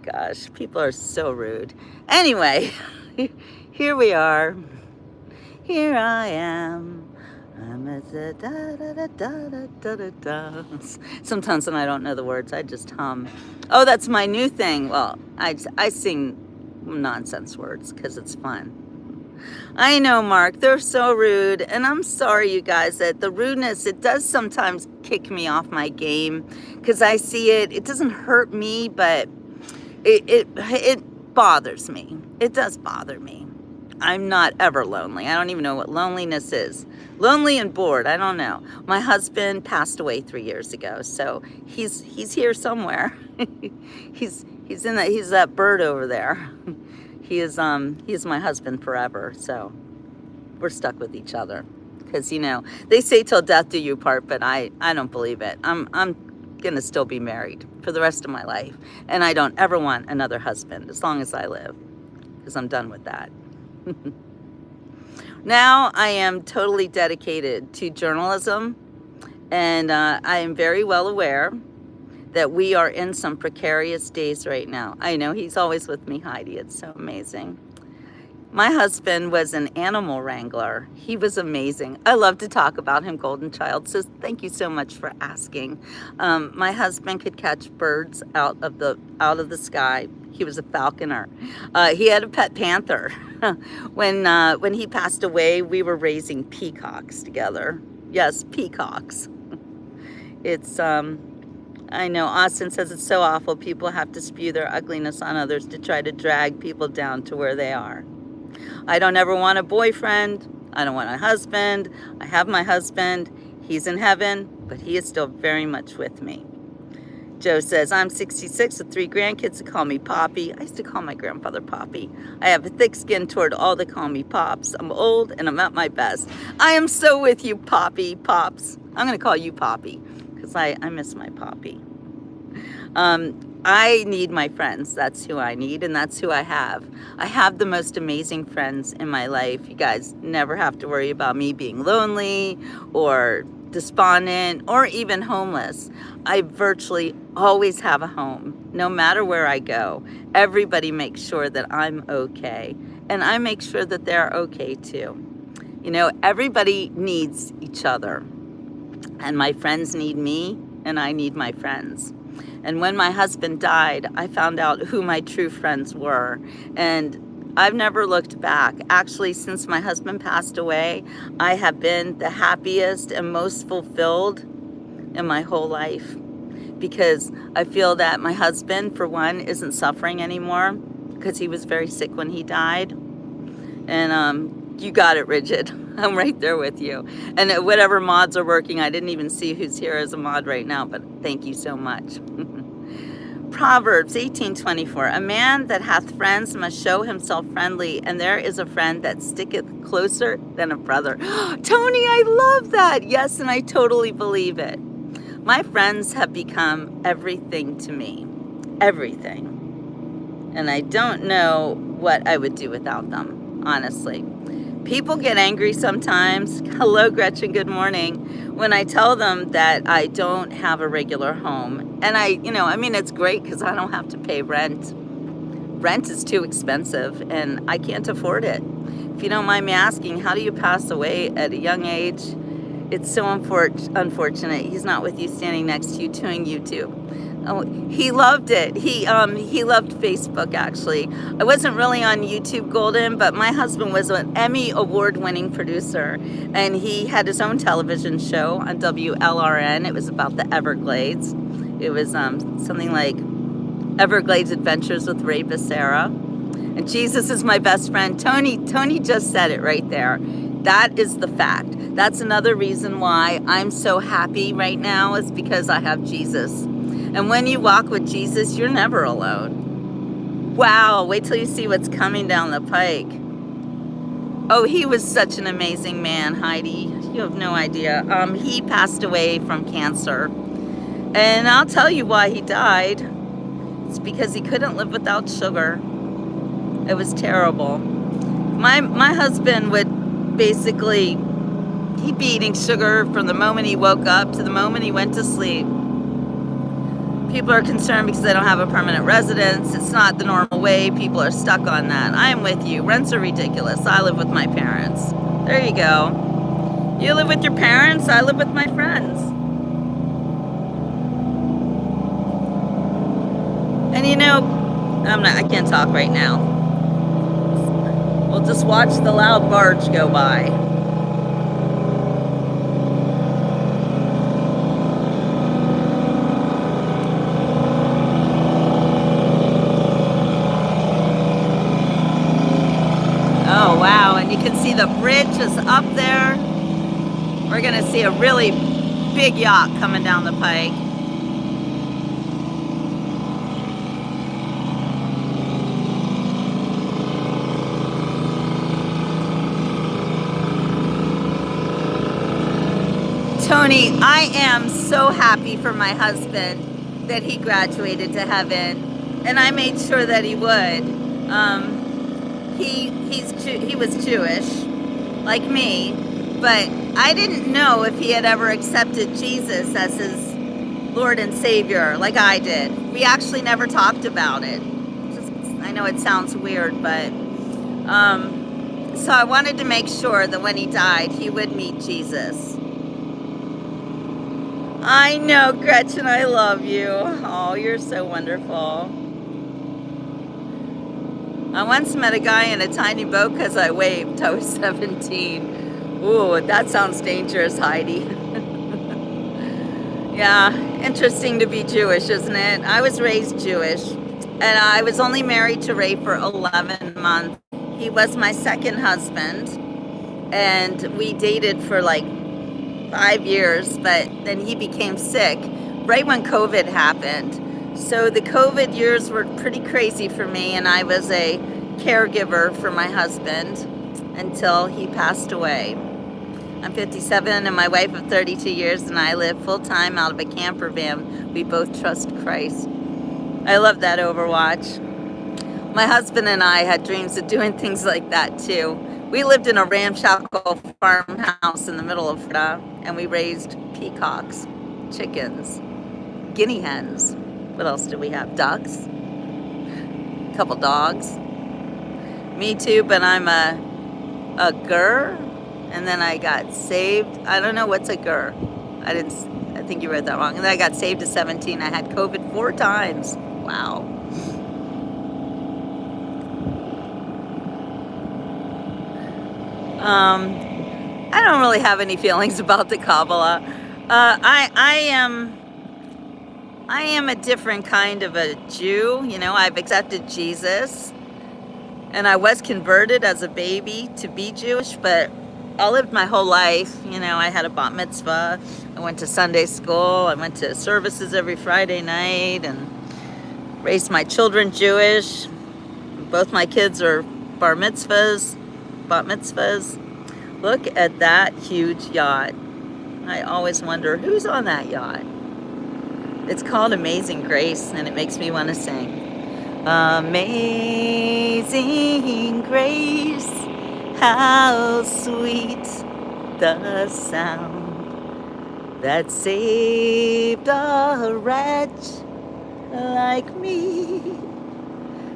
Gosh, people are so rude. Anyway, here we are. Here I am. I'm a da da da da da da da. Sometimes when I don't know the words, I just hum. Oh, that's my new thing. Well, I sing nonsense words because it's fun. I know, Mark, they're so rude, and I'm sorry, you guys, that the rudeness, it does sometimes kick me off my game because I see it. It doesn't hurt me, but it bothers me. It does bother me. I'm not ever lonely. I don't even know what loneliness is. Lonely and bored, I don't know. My husband passed away 3 years ago, so he's here somewhere. he's that bird over there. He is my husband forever, so we're stuck with each other. Because they say till death do you part, but I don't believe it. I'm gonna still be married for the rest of my life, and I don't ever want another husband as long as I live, because I'm done with that. Now I am totally dedicated to journalism, and I am very well aware that we are in some precarious days right now. I know, he's always with me, Heidi. It's so amazing. My husband was an animal wrangler. He was amazing. I love to talk about him, Golden Child, so thank you so much for asking. My husband could catch birds out of the sky. He was a falconer. He had a pet panther. When he passed away, we were raising peacocks together. Yes, peacocks. It's I know Austin says it's so awful. People have to spew their ugliness on others to try to drag people down to where they are. I don't ever want a boyfriend. I don't want a husband. I have my husband. He's in heaven, but he is still very much with me. Joe says, I'm 66 with 3 grandkids that call me Poppy. I used to call my grandfather Poppy. I have a thick skin toward all that call me Pops. I'm old and I'm at my best. I am so with you, Poppy, Pops. I'm going to call you Poppy because I miss my Poppy. I need my friends. That's who I need, and that's who I have. I have the most amazing friends in my life. You guys never have to worry about me being lonely or despondent or even homeless. I virtually always have a home, no matter where I go. Everybody makes sure that I'm okay, and I make sure that they're okay too. Everybody needs each other, and my friends need me, and I need my friends. And when my husband died, I found out who my true friends were. And I've never looked back. Actually, since my husband passed away, I have been the happiest and most fulfilled in my whole life. because I feel that my husband, for one, isn't suffering anymore because he was very sick when he died. And you got it, Rigid. I'm right there with you. And whatever mods are working, I didn't even see who's here as a mod right now, but thank you so much. Proverbs 18:24. A man that hath friends must show himself friendly, and there is a friend that sticketh closer than a brother. Tony, I love that. Yes, and I totally believe it. My friends have become everything to me. Everything. And I don't know what I would do without them, honestly. People get angry sometimes. Hello, Gretchen, good morning. When I tell them that I don't have a regular home. And I mean, it's great because I don't have to pay rent. Rent is too expensive and I can't afford it. If you don't mind me asking, how do you pass away at a young age? It's so unfortunate. He's not with you, standing next to you, doing YouTube. Oh, he loved it. He loved Facebook, actually. I wasn't really on YouTube, Golden, but my husband was an Emmy award-winning producer, and he had his own television show on WLRN. It was about the Everglades. It was something like Everglades Adventures with Ray Becerra. And Jesus is my best friend. Tony just said it right there. That is the fact. That's another reason why I'm so happy right now, is because I have Jesus. And when you walk with Jesus, you're never alone. Wow, wait till you see what's coming down the pike. Oh, he was such an amazing man, Heidi. You have no idea. He passed away from cancer. And I'll tell you why he died. It's because he couldn't live without sugar. It was terrible. My husband would basically, he'd be eating sugar from the moment he woke up to the moment he went to sleep. People are concerned because they don't have a permanent residence. It's not the normal way. People are stuck on that. I'm with you. Rents are ridiculous. I live with my parents. There you go. You live with your parents. I live with my friends. And I can't talk right now. We'll just watch the loud barge go by. Oh, wow, and you can see the bridge is up there. We're gonna see a really big yacht coming down the pike. Tony, I am so happy for my husband that he graduated to heaven, and I made sure that he would. He was Jewish, like me, but I didn't know if he had ever accepted Jesus as his Lord and Savior like I did. We actually never talked about it. I know it sounds weird, but so I wanted to make sure that when he died, he would meet Jesus. I know, Gretchen, I love you. Oh, you're so wonderful. I once met a guy in a tiny boat because I waved. I was 17. Ooh, that sounds dangerous, Heidi. Yeah, interesting to be Jewish, isn't it? I was raised Jewish, and I was only married to Ray for 11 months. He was my second husband, and we dated for like 5 years, but then he became sick right when COVID happened. So the COVID years were pretty crazy for me, and I was a caregiver for my husband until he passed away. I'm 57 and my wife of 32 years, and I live full-time out of a camper van. We both trust Christ. I love that Overwatch. My husband and I had dreams of doing things like that too. We lived in a ramshackle farmhouse in the middle of Florida, and we raised peacocks, chickens, guinea hens. What else did we have? Ducks. A couple dogs. Me too, but I'm a gur, and then I got saved. I don't know what's a gur. I think you read that wrong. And then I got saved at 17. I had COVID 4 times. Wow. I don't really have any feelings about the Kabbalah. I am I am a different kind of a Jew. You know, I've accepted Jesus, and I was converted as a baby to be Jewish, but I lived my whole life. You know, I had a bat mitzvah. I went to Sunday school. I went to services every Friday night and raised my children Jewish. Both my kids are bar mitzvahs, bat mitzvahs. Look at that huge yacht. I always wonder who's on that yacht. It's called Amazing Grace, and it makes me want to sing. Amazing Grace, how sweet the sound that saved a wretch like me.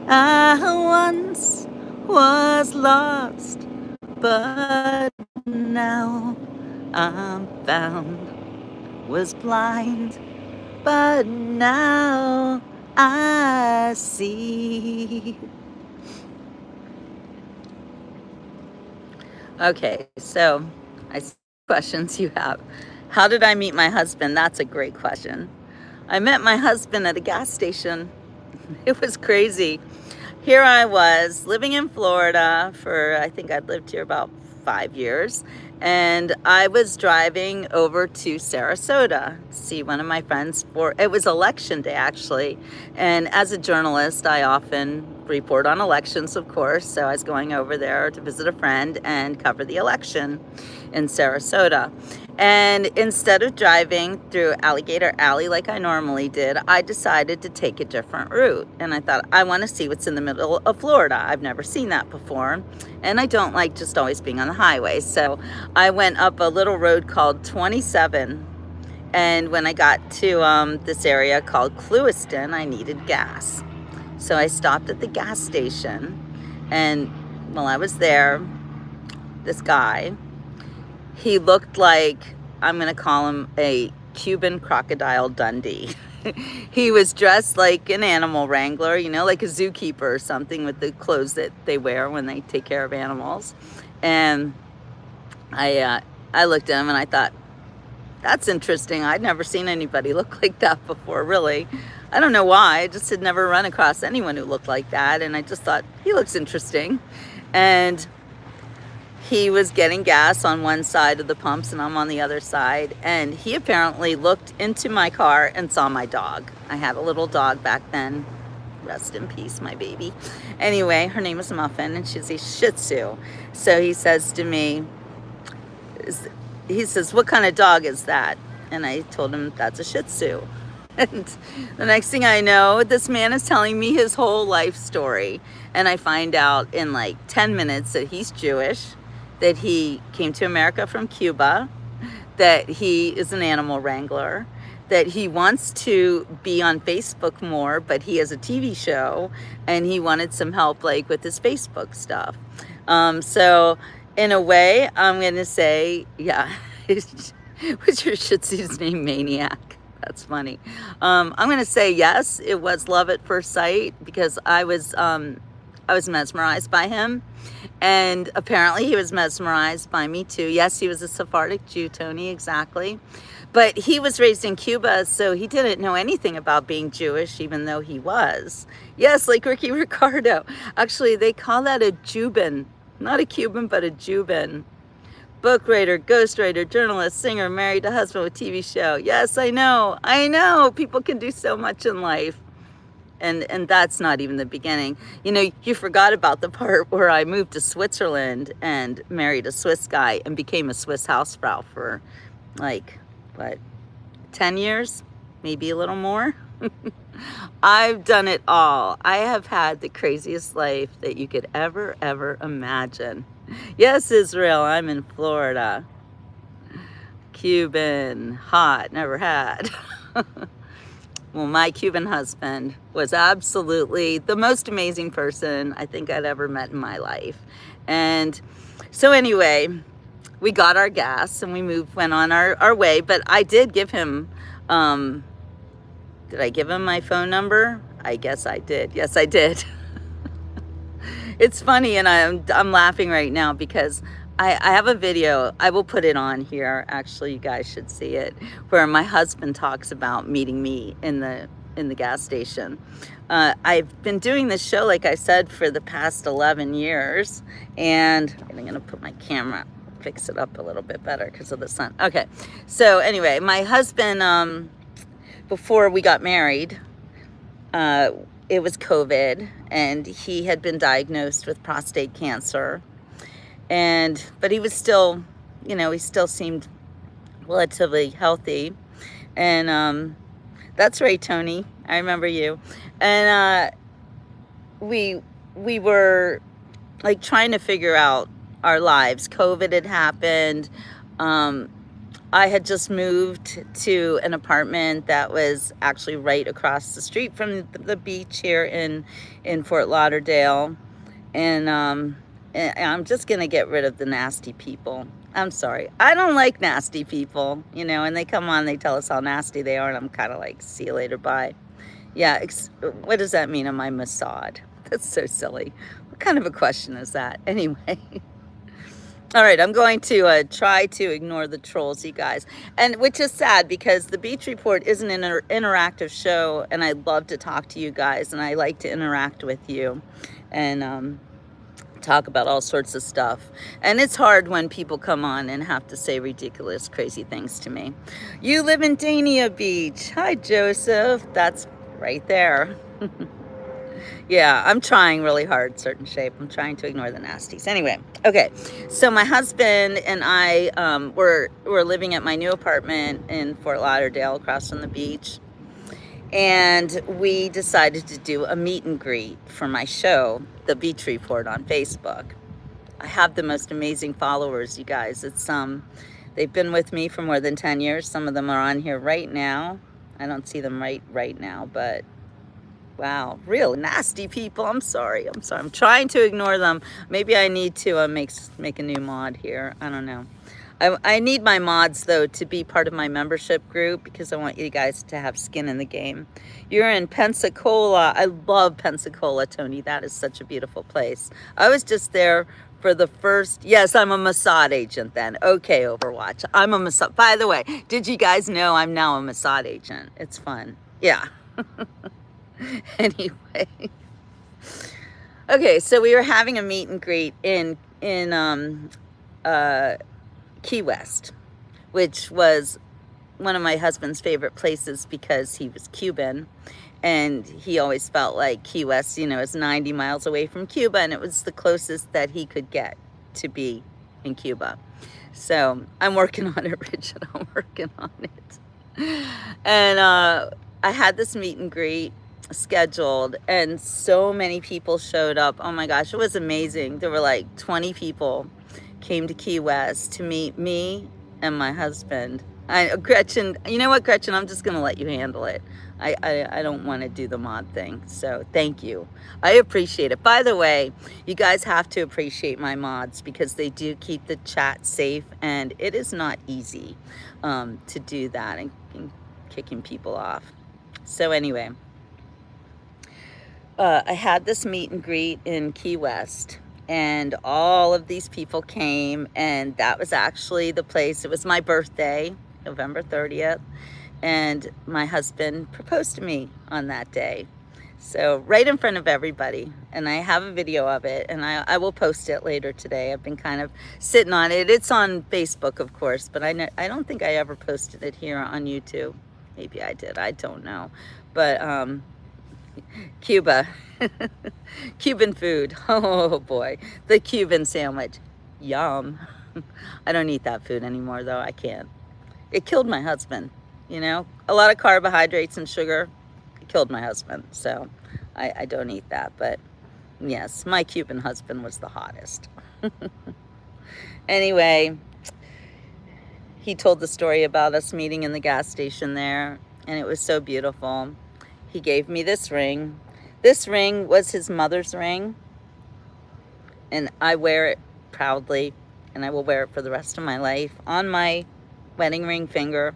I once was lost, but now I'm found. Was blind, but now I see. Okay, so I see questions you have. How did I meet my husband? That's a great question. I met my husband at a gas station. It was crazy. Here I was living in Florida for, I think I'd lived here about 5 years. And I was driving over to Sarasota to see one of my friends for, it was election day actually. And as a journalist, I often report on elections, of course. So I was going over there to visit a friend and cover the election in Sarasota. And instead of driving through Alligator Alley like I normally did, I decided to take a different route. And I thought, I want to see what's in the middle of Florida. I've never seen that before. And I don't like just always being on the highway. So I went up a little road called 27. And when I got to this area called Clewiston, I needed gas. So I stopped at the gas station. And while I was there, this guy, he looked like, I'm going to call him a Cuban Crocodile Dundee. He was dressed like an animal wrangler, you know, like a zookeeper or something with the clothes that they wear when they take care of animals. And I looked at him and I thought, that's interesting. I'd never seen anybody look like that before, really. I don't know why. I just had never run across anyone who looked like that. And I just thought, he looks interesting. And he was getting gas on one side of the pumps and I'm on the other side. And he apparently looked into my car and saw my dog. I had a little dog back then. Rest in peace, my baby. Anyway, her name is Muffin and she's a Shih Tzu. So he says to me, he says, what kind of dog is that? And I told him, that's a Shih Tzu. And the next thing I know, this man is telling me his whole life story. And I find out in like 10 minutes that he's Jewish, that he came to America from Cuba, that he is an animal wrangler, that he wants to be on Facebook more, but he has a TV show and he wanted some help like with his Facebook stuff. So in a way, I'm going to say, yeah, what's your Shih Tzu's name? Maniac. That's funny. I'm going to say yes, it was love at first sight because I was mesmerized by him. And apparently he was mesmerized by me too. Yes, he was a Sephardic Jew, Tony, exactly. But he was raised in Cuba, so he didn't know anything about being Jewish, even though he was. Yes, like Ricky Ricardo. Actually, they call that a Jubin. Not a Cuban, but a Jubin. Book writer, ghostwriter, journalist, singer, married to husband with TV show. Yes, I know. People can do so much in life. And that's not even the beginning. You know, you forgot about the part where I moved to Switzerland and married a Swiss guy and became a Swiss housefrau for like, what, 10 years? Maybe a little more? I've done it all. I have had the craziest life that you could ever imagine. Yes, Israel, I'm in Florida. Cuban, hot, never had. Well, my Cuban husband was absolutely the most amazing person I think I'd ever met in my life. And so anyway, we got our gas and we went on our way. But I did give him, did I give him my phone number? I guess I did. Yes, I did. It's funny, and I'm laughing right now because I have a video. I will put it on here. Actually, you guys should see it, where my husband talks about meeting me in the gas station. I've been doing this show, like I said, for the past 11 years, and I'm gonna put my camera, fix it up a little bit better because of the sun. Okay, so anyway, my husband, before we got married, it was COVID, and he had been diagnosed with prostate cancer. But he was still, he still seemed relatively healthy. And that's right, Tony. I remember you. And we were like trying to figure out our lives. COVID had happened. I had just moved to an apartment that was actually right across the street from the beach here in Fort Lauderdale. And I'm just going to get rid of the nasty people. I'm sorry. I don't like nasty people, and they come on, they tell us how nasty they are, and I'm kind of like, see you later, bye. Yeah, what does that mean? Am I Mossad? That's so silly. What kind of a question is that? Anyway. All right, I'm going to try to ignore the trolls, you guys. And which is sad, because the Beach Report is an interactive show, and I love to talk to you guys, and I like to interact with you. And talk about all sorts of stuff. And it's hard when people come on and have to say ridiculous, crazy things to me. You live in Dania Beach. Hi, Joseph. That's right there. Yeah, I'm trying really hard, certain shape. I'm trying to ignore the nasties. Anyway, okay. So my husband and I were living at my new apartment in Fort Lauderdale across from the beach. And we decided to do a meet and greet for my show, The Beach Report, on Facebook. I have the most amazing followers, you guys. It's they've been with me for more than 10 years. Some of them are on here right now. I don't see them right now, but wow, real nasty people. I'm sorry. I'm trying to ignore them. Maybe I need to make a new mod here. I don't know. I need my mods, though, to be part of my membership group, because I want you guys to have skin in the game. You're in Pensacola. I love Pensacola, Tony. That is such a beautiful place. I was just there for the first... Yes, I'm a Mossad agent then. Okay, Overwatch. I'm a Mossad. By the way, did you guys know I'm now a Mossad agent? It's fun. Yeah. Anyway. Okay, so we were having a meet and greet in Key West, which was one of my husband's favorite places because he was Cuban, and he always felt like Key West, is 90 miles away from Cuba, and it was the closest that he could get to be in Cuba. So I'm working on it, Richard. I'm working on it. And I had this meet and greet scheduled, and so many people showed up. Oh my gosh, it was amazing. There were like 20 people came to Key West to meet me and my husband. Gretchen, you know what, Gretchen? I'm just going to let you handle it. I don't want to do the mod thing, so thank you. I appreciate it. By the way, you guys have to appreciate my mods, because they do keep the chat safe, and it is not easy to do that and kicking people off. So anyway, I had this meet and greet in Key West, and all of these people came, and that was actually the place. It was my birthday, November 30th, and my husband proposed to me on that day. So right in front of everybody, and I have a video of it, and I will post it later today. I've been kind of sitting on it. It's on Facebook, of course, but I don't think I ever posted it here on YouTube. Maybe I did, I don't know. But Cuba, Cuban food, oh boy, the Cuban sandwich, yum. I don't eat that food anymore, though. I can't. It killed my husband, a lot of carbohydrates and sugar. It killed my husband, so I don't eat that. But yes, my Cuban husband was the hottest. Anyway, he told the story about us meeting in the gas station there, and it was so beautiful. He gave me this ring. This ring was his mother's ring, and I wear it proudly, and I will wear it for the rest of my life on my wedding ring finger,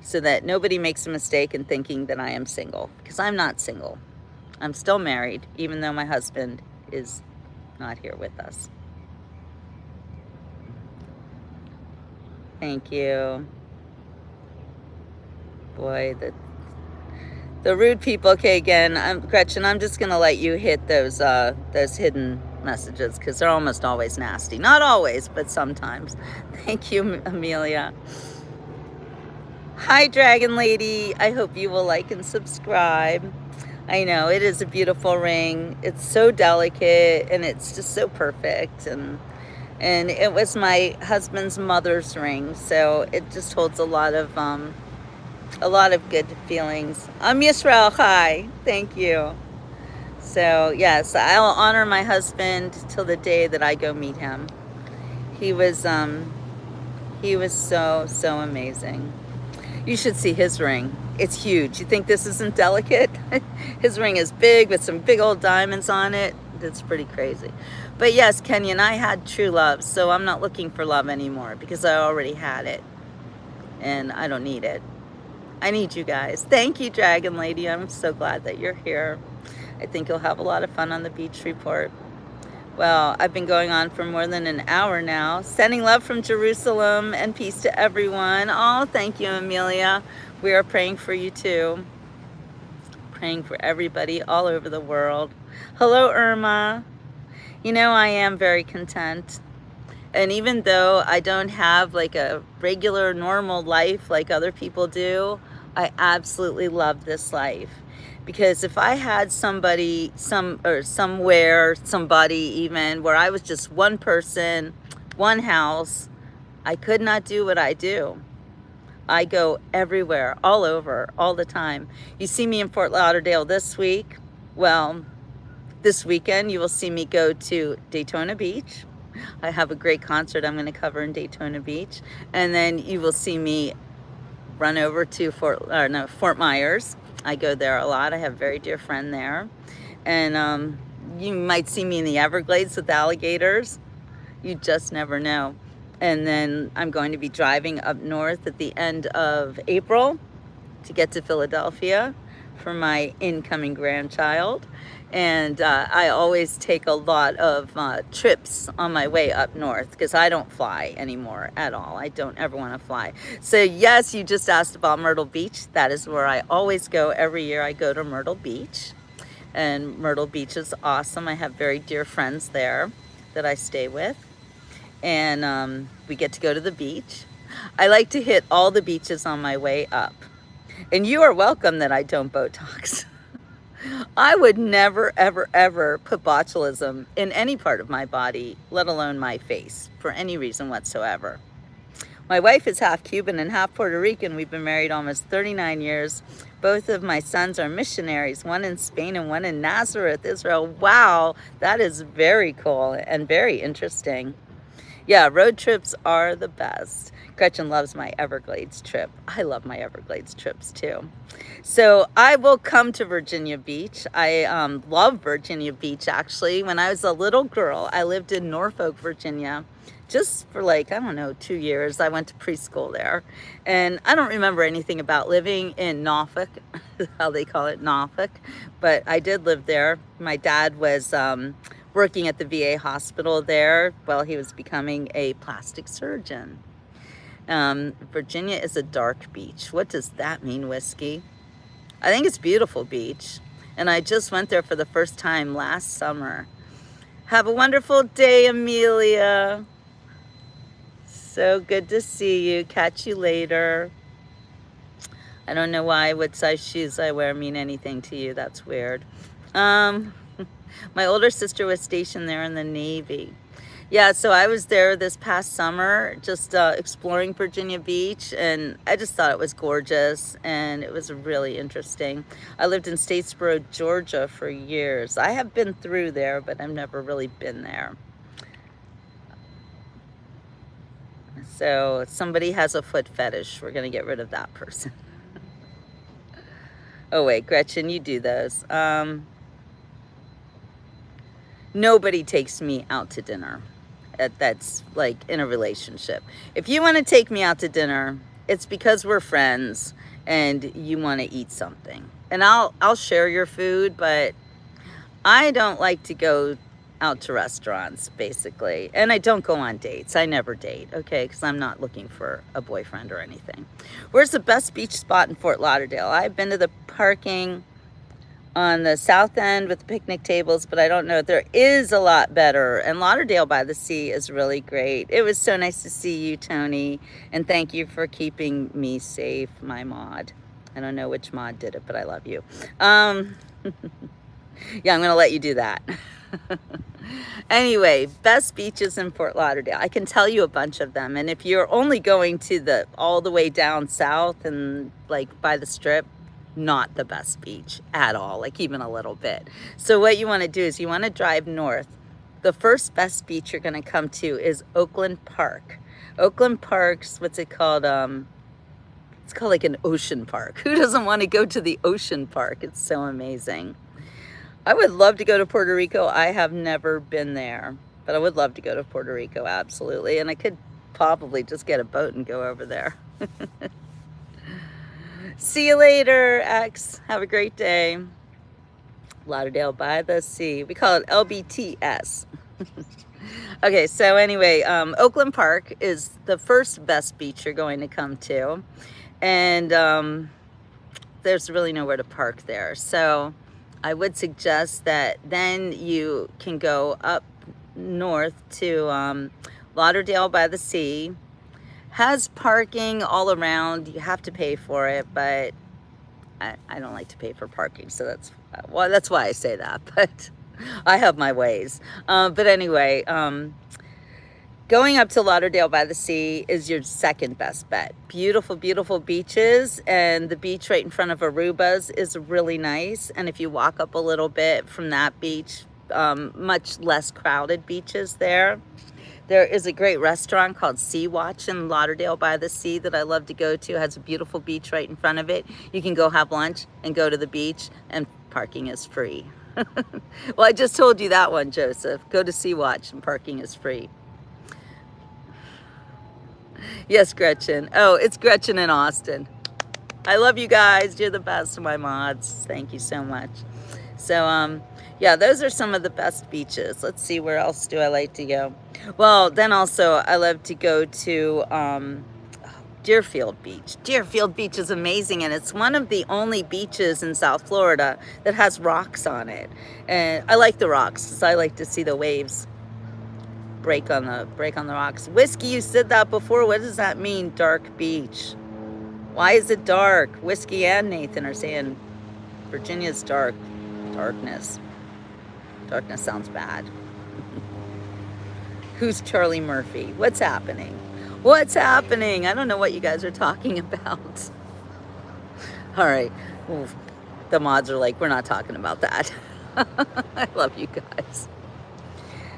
so that nobody makes a mistake in thinking that I am single, because I'm not single. I'm still married, even though my husband is not here with us. Thank you. Boy, the rude people. Okay, again, Gretchen, I'm just gonna let you hit those hidden messages because they're almost always nasty. Not always, but sometimes. Thank you, Amelia. Hi, Dragon Lady. I hope you will like and subscribe. I know it is a beautiful ring. It's so delicate and it's just so perfect, and it was my husband's mother's ring, so it just holds a lot of good feelings. I'm Yisrael. Hi, thank you. So yes, I'll honor my husband till the day that I go meet him. He was so amazing. You should see his ring. It's huge. You think this isn't delicate? His ring is big with some big old diamonds on it. It's pretty crazy. But yes, Kenyon, I had true love, so I'm not looking for love anymore because I already had it. And I don't need it. I need you guys. Thank you, Dragon Lady. I'm so glad that you're here. I think you'll have a lot of fun on the beach report. Well, I've been going on for more than an hour now. Sending love from Jerusalem and peace to everyone. Oh, thank you, Amelia. We are praying for you too. Praying for everybody all over the world. Hello, Irma. You know, I am very content. And even though I don't have like a regular normal life like other people do, I absolutely love this life. Because if I had somebody, somewhere, somebody even, where I was just one person, one house, I could not do what I do. I go everywhere, all over, all the time. You see me in Fort Lauderdale this week. Well, this weekend you will see me go to Daytona Beach. I have a great concert I'm going to cover in Daytona Beach. And then you will see me run over to Fort Myers. I go there a lot. I have a very dear friend there. And you might see me in the Everglades with alligators. You just never know. And then I'm going to be driving up north at the end of April to get to Philadelphia for my incoming grandchild. And I always take a lot of trips on my way up north because I don't fly anymore at all. I don't ever want to fly. So yes, you just asked about Myrtle Beach. That is where I always go. Every year I go to Myrtle Beach. And Myrtle Beach is awesome. I have very dear friends there that I stay with. And we get to go to the beach. I like to hit all the beaches on my way up. And you are welcome that I don't Botox. I would never, ever, ever put botulism in any part of my body, let alone my face, for any reason whatsoever. My wife is half Cuban and half Puerto Rican. We've been married almost 39 years. Both of my sons are missionaries, one in Spain and one in Nazareth, Israel. Wow, that is very cool and very interesting. Yeah, road trips are the best. Gretchen loves my Everglades trip. I love my Everglades trips too. So I will come to Virginia Beach. I love Virginia Beach, actually. When I was a little girl, I lived in Norfolk, Virginia, just for like, I don't know, 2 years. I went to preschool there. And I don't remember anything about living in Norfolk, how they call it, Norfolk. But I did live there. My dad was working at the VA hospital there while he was becoming a plastic surgeon. Virginia is a dark beach. What does that mean, Whiskey? I think it's a beautiful beach. And I just went there for the first time last summer. Have a wonderful day, Amelia. So good to see you. Catch you later. I don't know why what size shoes I wear mean anything to you. That's weird. My older sister was stationed there in the Navy. Yeah, so I was there this past summer just exploring Virginia Beach, and I just thought it was gorgeous, and it was really interesting. I lived in Statesboro, Georgia for years. I have been through there, but I've never really been there. So somebody has a foot fetish. We're going to get rid of that person. Oh, wait, Gretchen, you do those. Nobody takes me out to dinner. That's like in a relationship. If you want to take me out to dinner, it's because we're friends and you want to eat something. And I'll share your food, but I don't like to go out to restaurants, basically. And I don't go on dates. I never date, okay? Because I'm not looking for a boyfriend or anything. Where's the best beach spot in Fort Lauderdale? I've been to the parking on the south end with the picnic tables, but I don't know. There is a lot better. And Lauderdale by the Sea is really great. It was so nice to see you, Tony. And thank you for keeping me safe, my mod. I don't know which mod did it, but I love you. Yeah, I'm going to let you do that. Anyway, best beaches in Fort Lauderdale. I can tell you a bunch of them. And if you're only going to all the way down south and like by the Strip, not the best beach at all, like even a little bit. So what you want to do is you want to drive north. The first best beach you're going to come to is Oakland Park. Oakland Park's, what's it called? It's called like an ocean park. Who doesn't want to go to the ocean park? It's so amazing. I would love to go to Puerto Rico. I have never been there, but I would love to go to Puerto Rico, absolutely. And I could probably just get a boat and go over there. See you later, X. Have a great day. Lauderdale by the Sea. We call it LBTS. Okay, so anyway, Oakland Park is the first best beach you're going to come to. And there's really nowhere to park there. So I would suggest that then you can go up north to Lauderdale by the Sea. Has parking all around. You have to pay for it, but I don't like to pay for parking, so that's why I say that. But I have my ways. But anyway, going up to Lauderdale by the Sea is your second best bet. Beautiful, beautiful beaches, and the beach right in front of Aruba's is really nice. And if you walk up a little bit from that beach, much less crowded beaches there. There is a great restaurant called Sea Watch in Lauderdale by the Sea that I love to go to. It has a beautiful beach right in front of it. You can go have lunch and go to the beach, and parking is free. Well, I just told you that one, Joseph. Go to Sea Watch and parking is free. Yes, Gretchen. Oh, it's Gretchen in Austin. I love you guys. You're the best of my mods. Thank you so much. So, yeah, those are some of the best beaches. Let's see, where else do I like to go? Well, then also I love to go to Deerfield Beach. Deerfield Beach is amazing, and it's one of the only beaches in South Florida that has rocks on it. And I like the rocks because I like to see the waves break on the rocks. Whiskey, you said that before. What does that mean, dark beach? Why is it dark? Whiskey and Nathan are saying Virginia's dark. Darkness. Darkness sounds bad. Who's Charlie Murphy? What's happening? What's happening? I don't know what you guys are talking about. All right. Oof. The mods are like, we're not talking about that. I love you guys.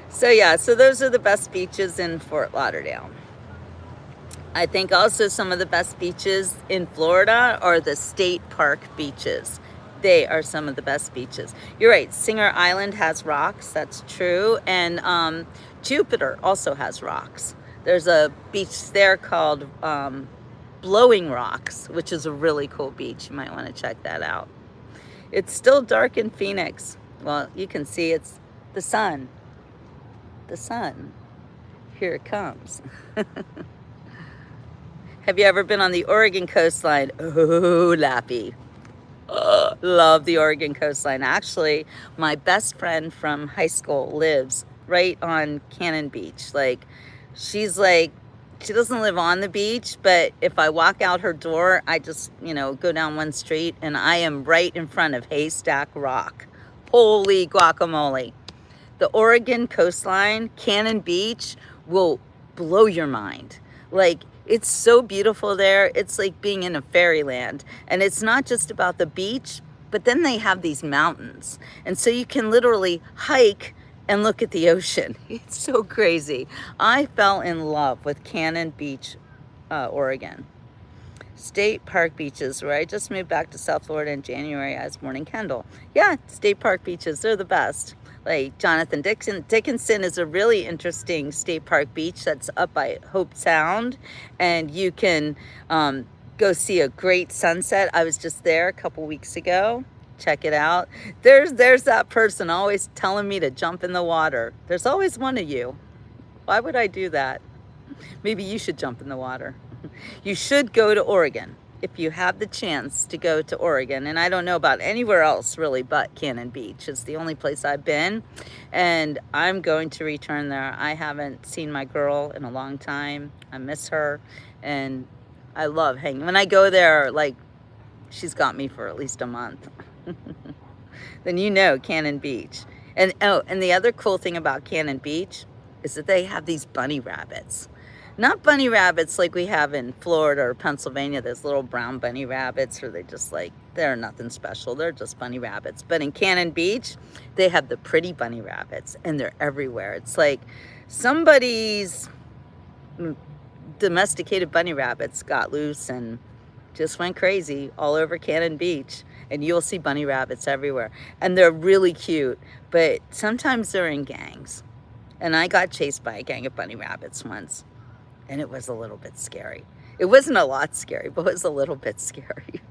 So yeah, so those are the best beaches in Fort Lauderdale. I think also some of the best beaches in Florida are the state park beaches. They are some of the best beaches. You're right, Singer Island has rocks, that's true. And Jupiter also has rocks. There's a beach there called Blowing Rocks, which is a really cool beach. You might want to check that out. It's still dark in Phoenix. Well, you can see it's the sun. The sun. Here it comes. Have you ever been on the Oregon coastline? Oh, Lappy. Love the Oregon coastline. Actually, my best friend from high school lives right on Cannon Beach. Like, she's like, she doesn't live on the beach, but if I walk out her door, I just, go down one street and I am right in front of Haystack Rock. Holy guacamole. The Oregon coastline, Cannon Beach, will blow your mind. Like, it's so beautiful there. It's like being in a fairyland. And it's not just about the beach, but then they have these mountains. And so you can literally hike and look at the ocean. It's so crazy. I fell in love with Cannon Beach, Oregon. State park beaches, where I just moved back to South Florida in January. I was born in Kendall. Yeah, state park beaches, they're the best. Like Jonathan Dickinson is a really interesting state park beach that's up by Hope Sound, and you can go see a great sunset. I was just there a couple weeks ago. check it out. There's that person always telling me to jump in the water. There's always one of you. Why would I do that? Maybe you should jump in the water. You should go to Oregon if you have the chance to go to Oregon. And I don't know about anywhere else really but Cannon Beach. It's the only place I've been, and I'm going to return there. I haven't seen my girl in a long time. I miss her, and I love hanging. When I go there, like, she's got me for at least a month. Then you know Cannon Beach. And oh, and the other cool thing about Cannon Beach is that they have these bunny rabbits. Not bunny rabbits like we have in Florida or Pennsylvania, those little brown bunny rabbits, or they just like, they're nothing special. They're just bunny rabbits. But in Cannon Beach, they have the pretty bunny rabbits, and they're everywhere. It's like somebody's domesticated bunny rabbits got loose and just went crazy all over Cannon Beach. And you'll see bunny rabbits everywhere. And they're really cute, but sometimes they're in gangs. And I got chased by a gang of bunny rabbits once. And it was a little bit scary. It wasn't a lot scary, but it was a little bit scary.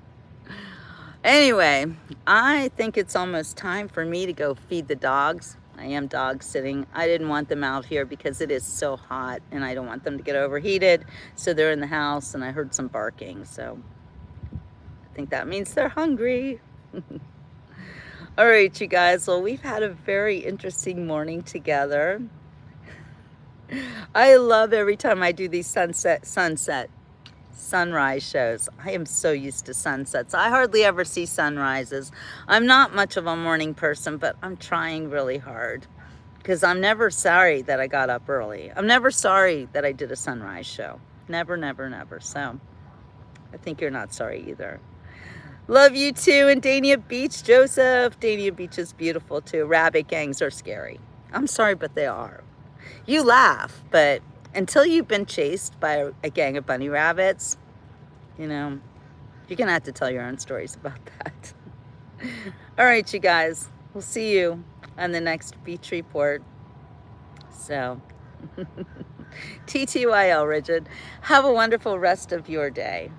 Anyway, I think it's almost time for me to go feed the dogs. I am dog sitting. I didn't want them out here because it is so hot and I don't want them to get overheated. So they're in the house, and I heard some barking. So I think that means they're hungry. All right, you guys. Well, we've had a very interesting morning together. I love every time I do these sunrise shows. I am so used to sunsets. I hardly ever see sunrises. I'm not much of a morning person, but I'm trying really hard because I'm never sorry that I got up early. I'm never sorry that I did a sunrise show. Never, never, never. So I think you're not sorry either. Love you too. And Dania Beach, Joseph. Dania Beach is beautiful too. Rabbit gangs are scary. I'm sorry, but they are. You laugh, but until you've been chased by a gang of bunny rabbits, you know, you're going to have to tell your own stories about that. All right, you guys. We'll see you on the next beach report. So, TTYL, Rigid. Have a wonderful rest of your day.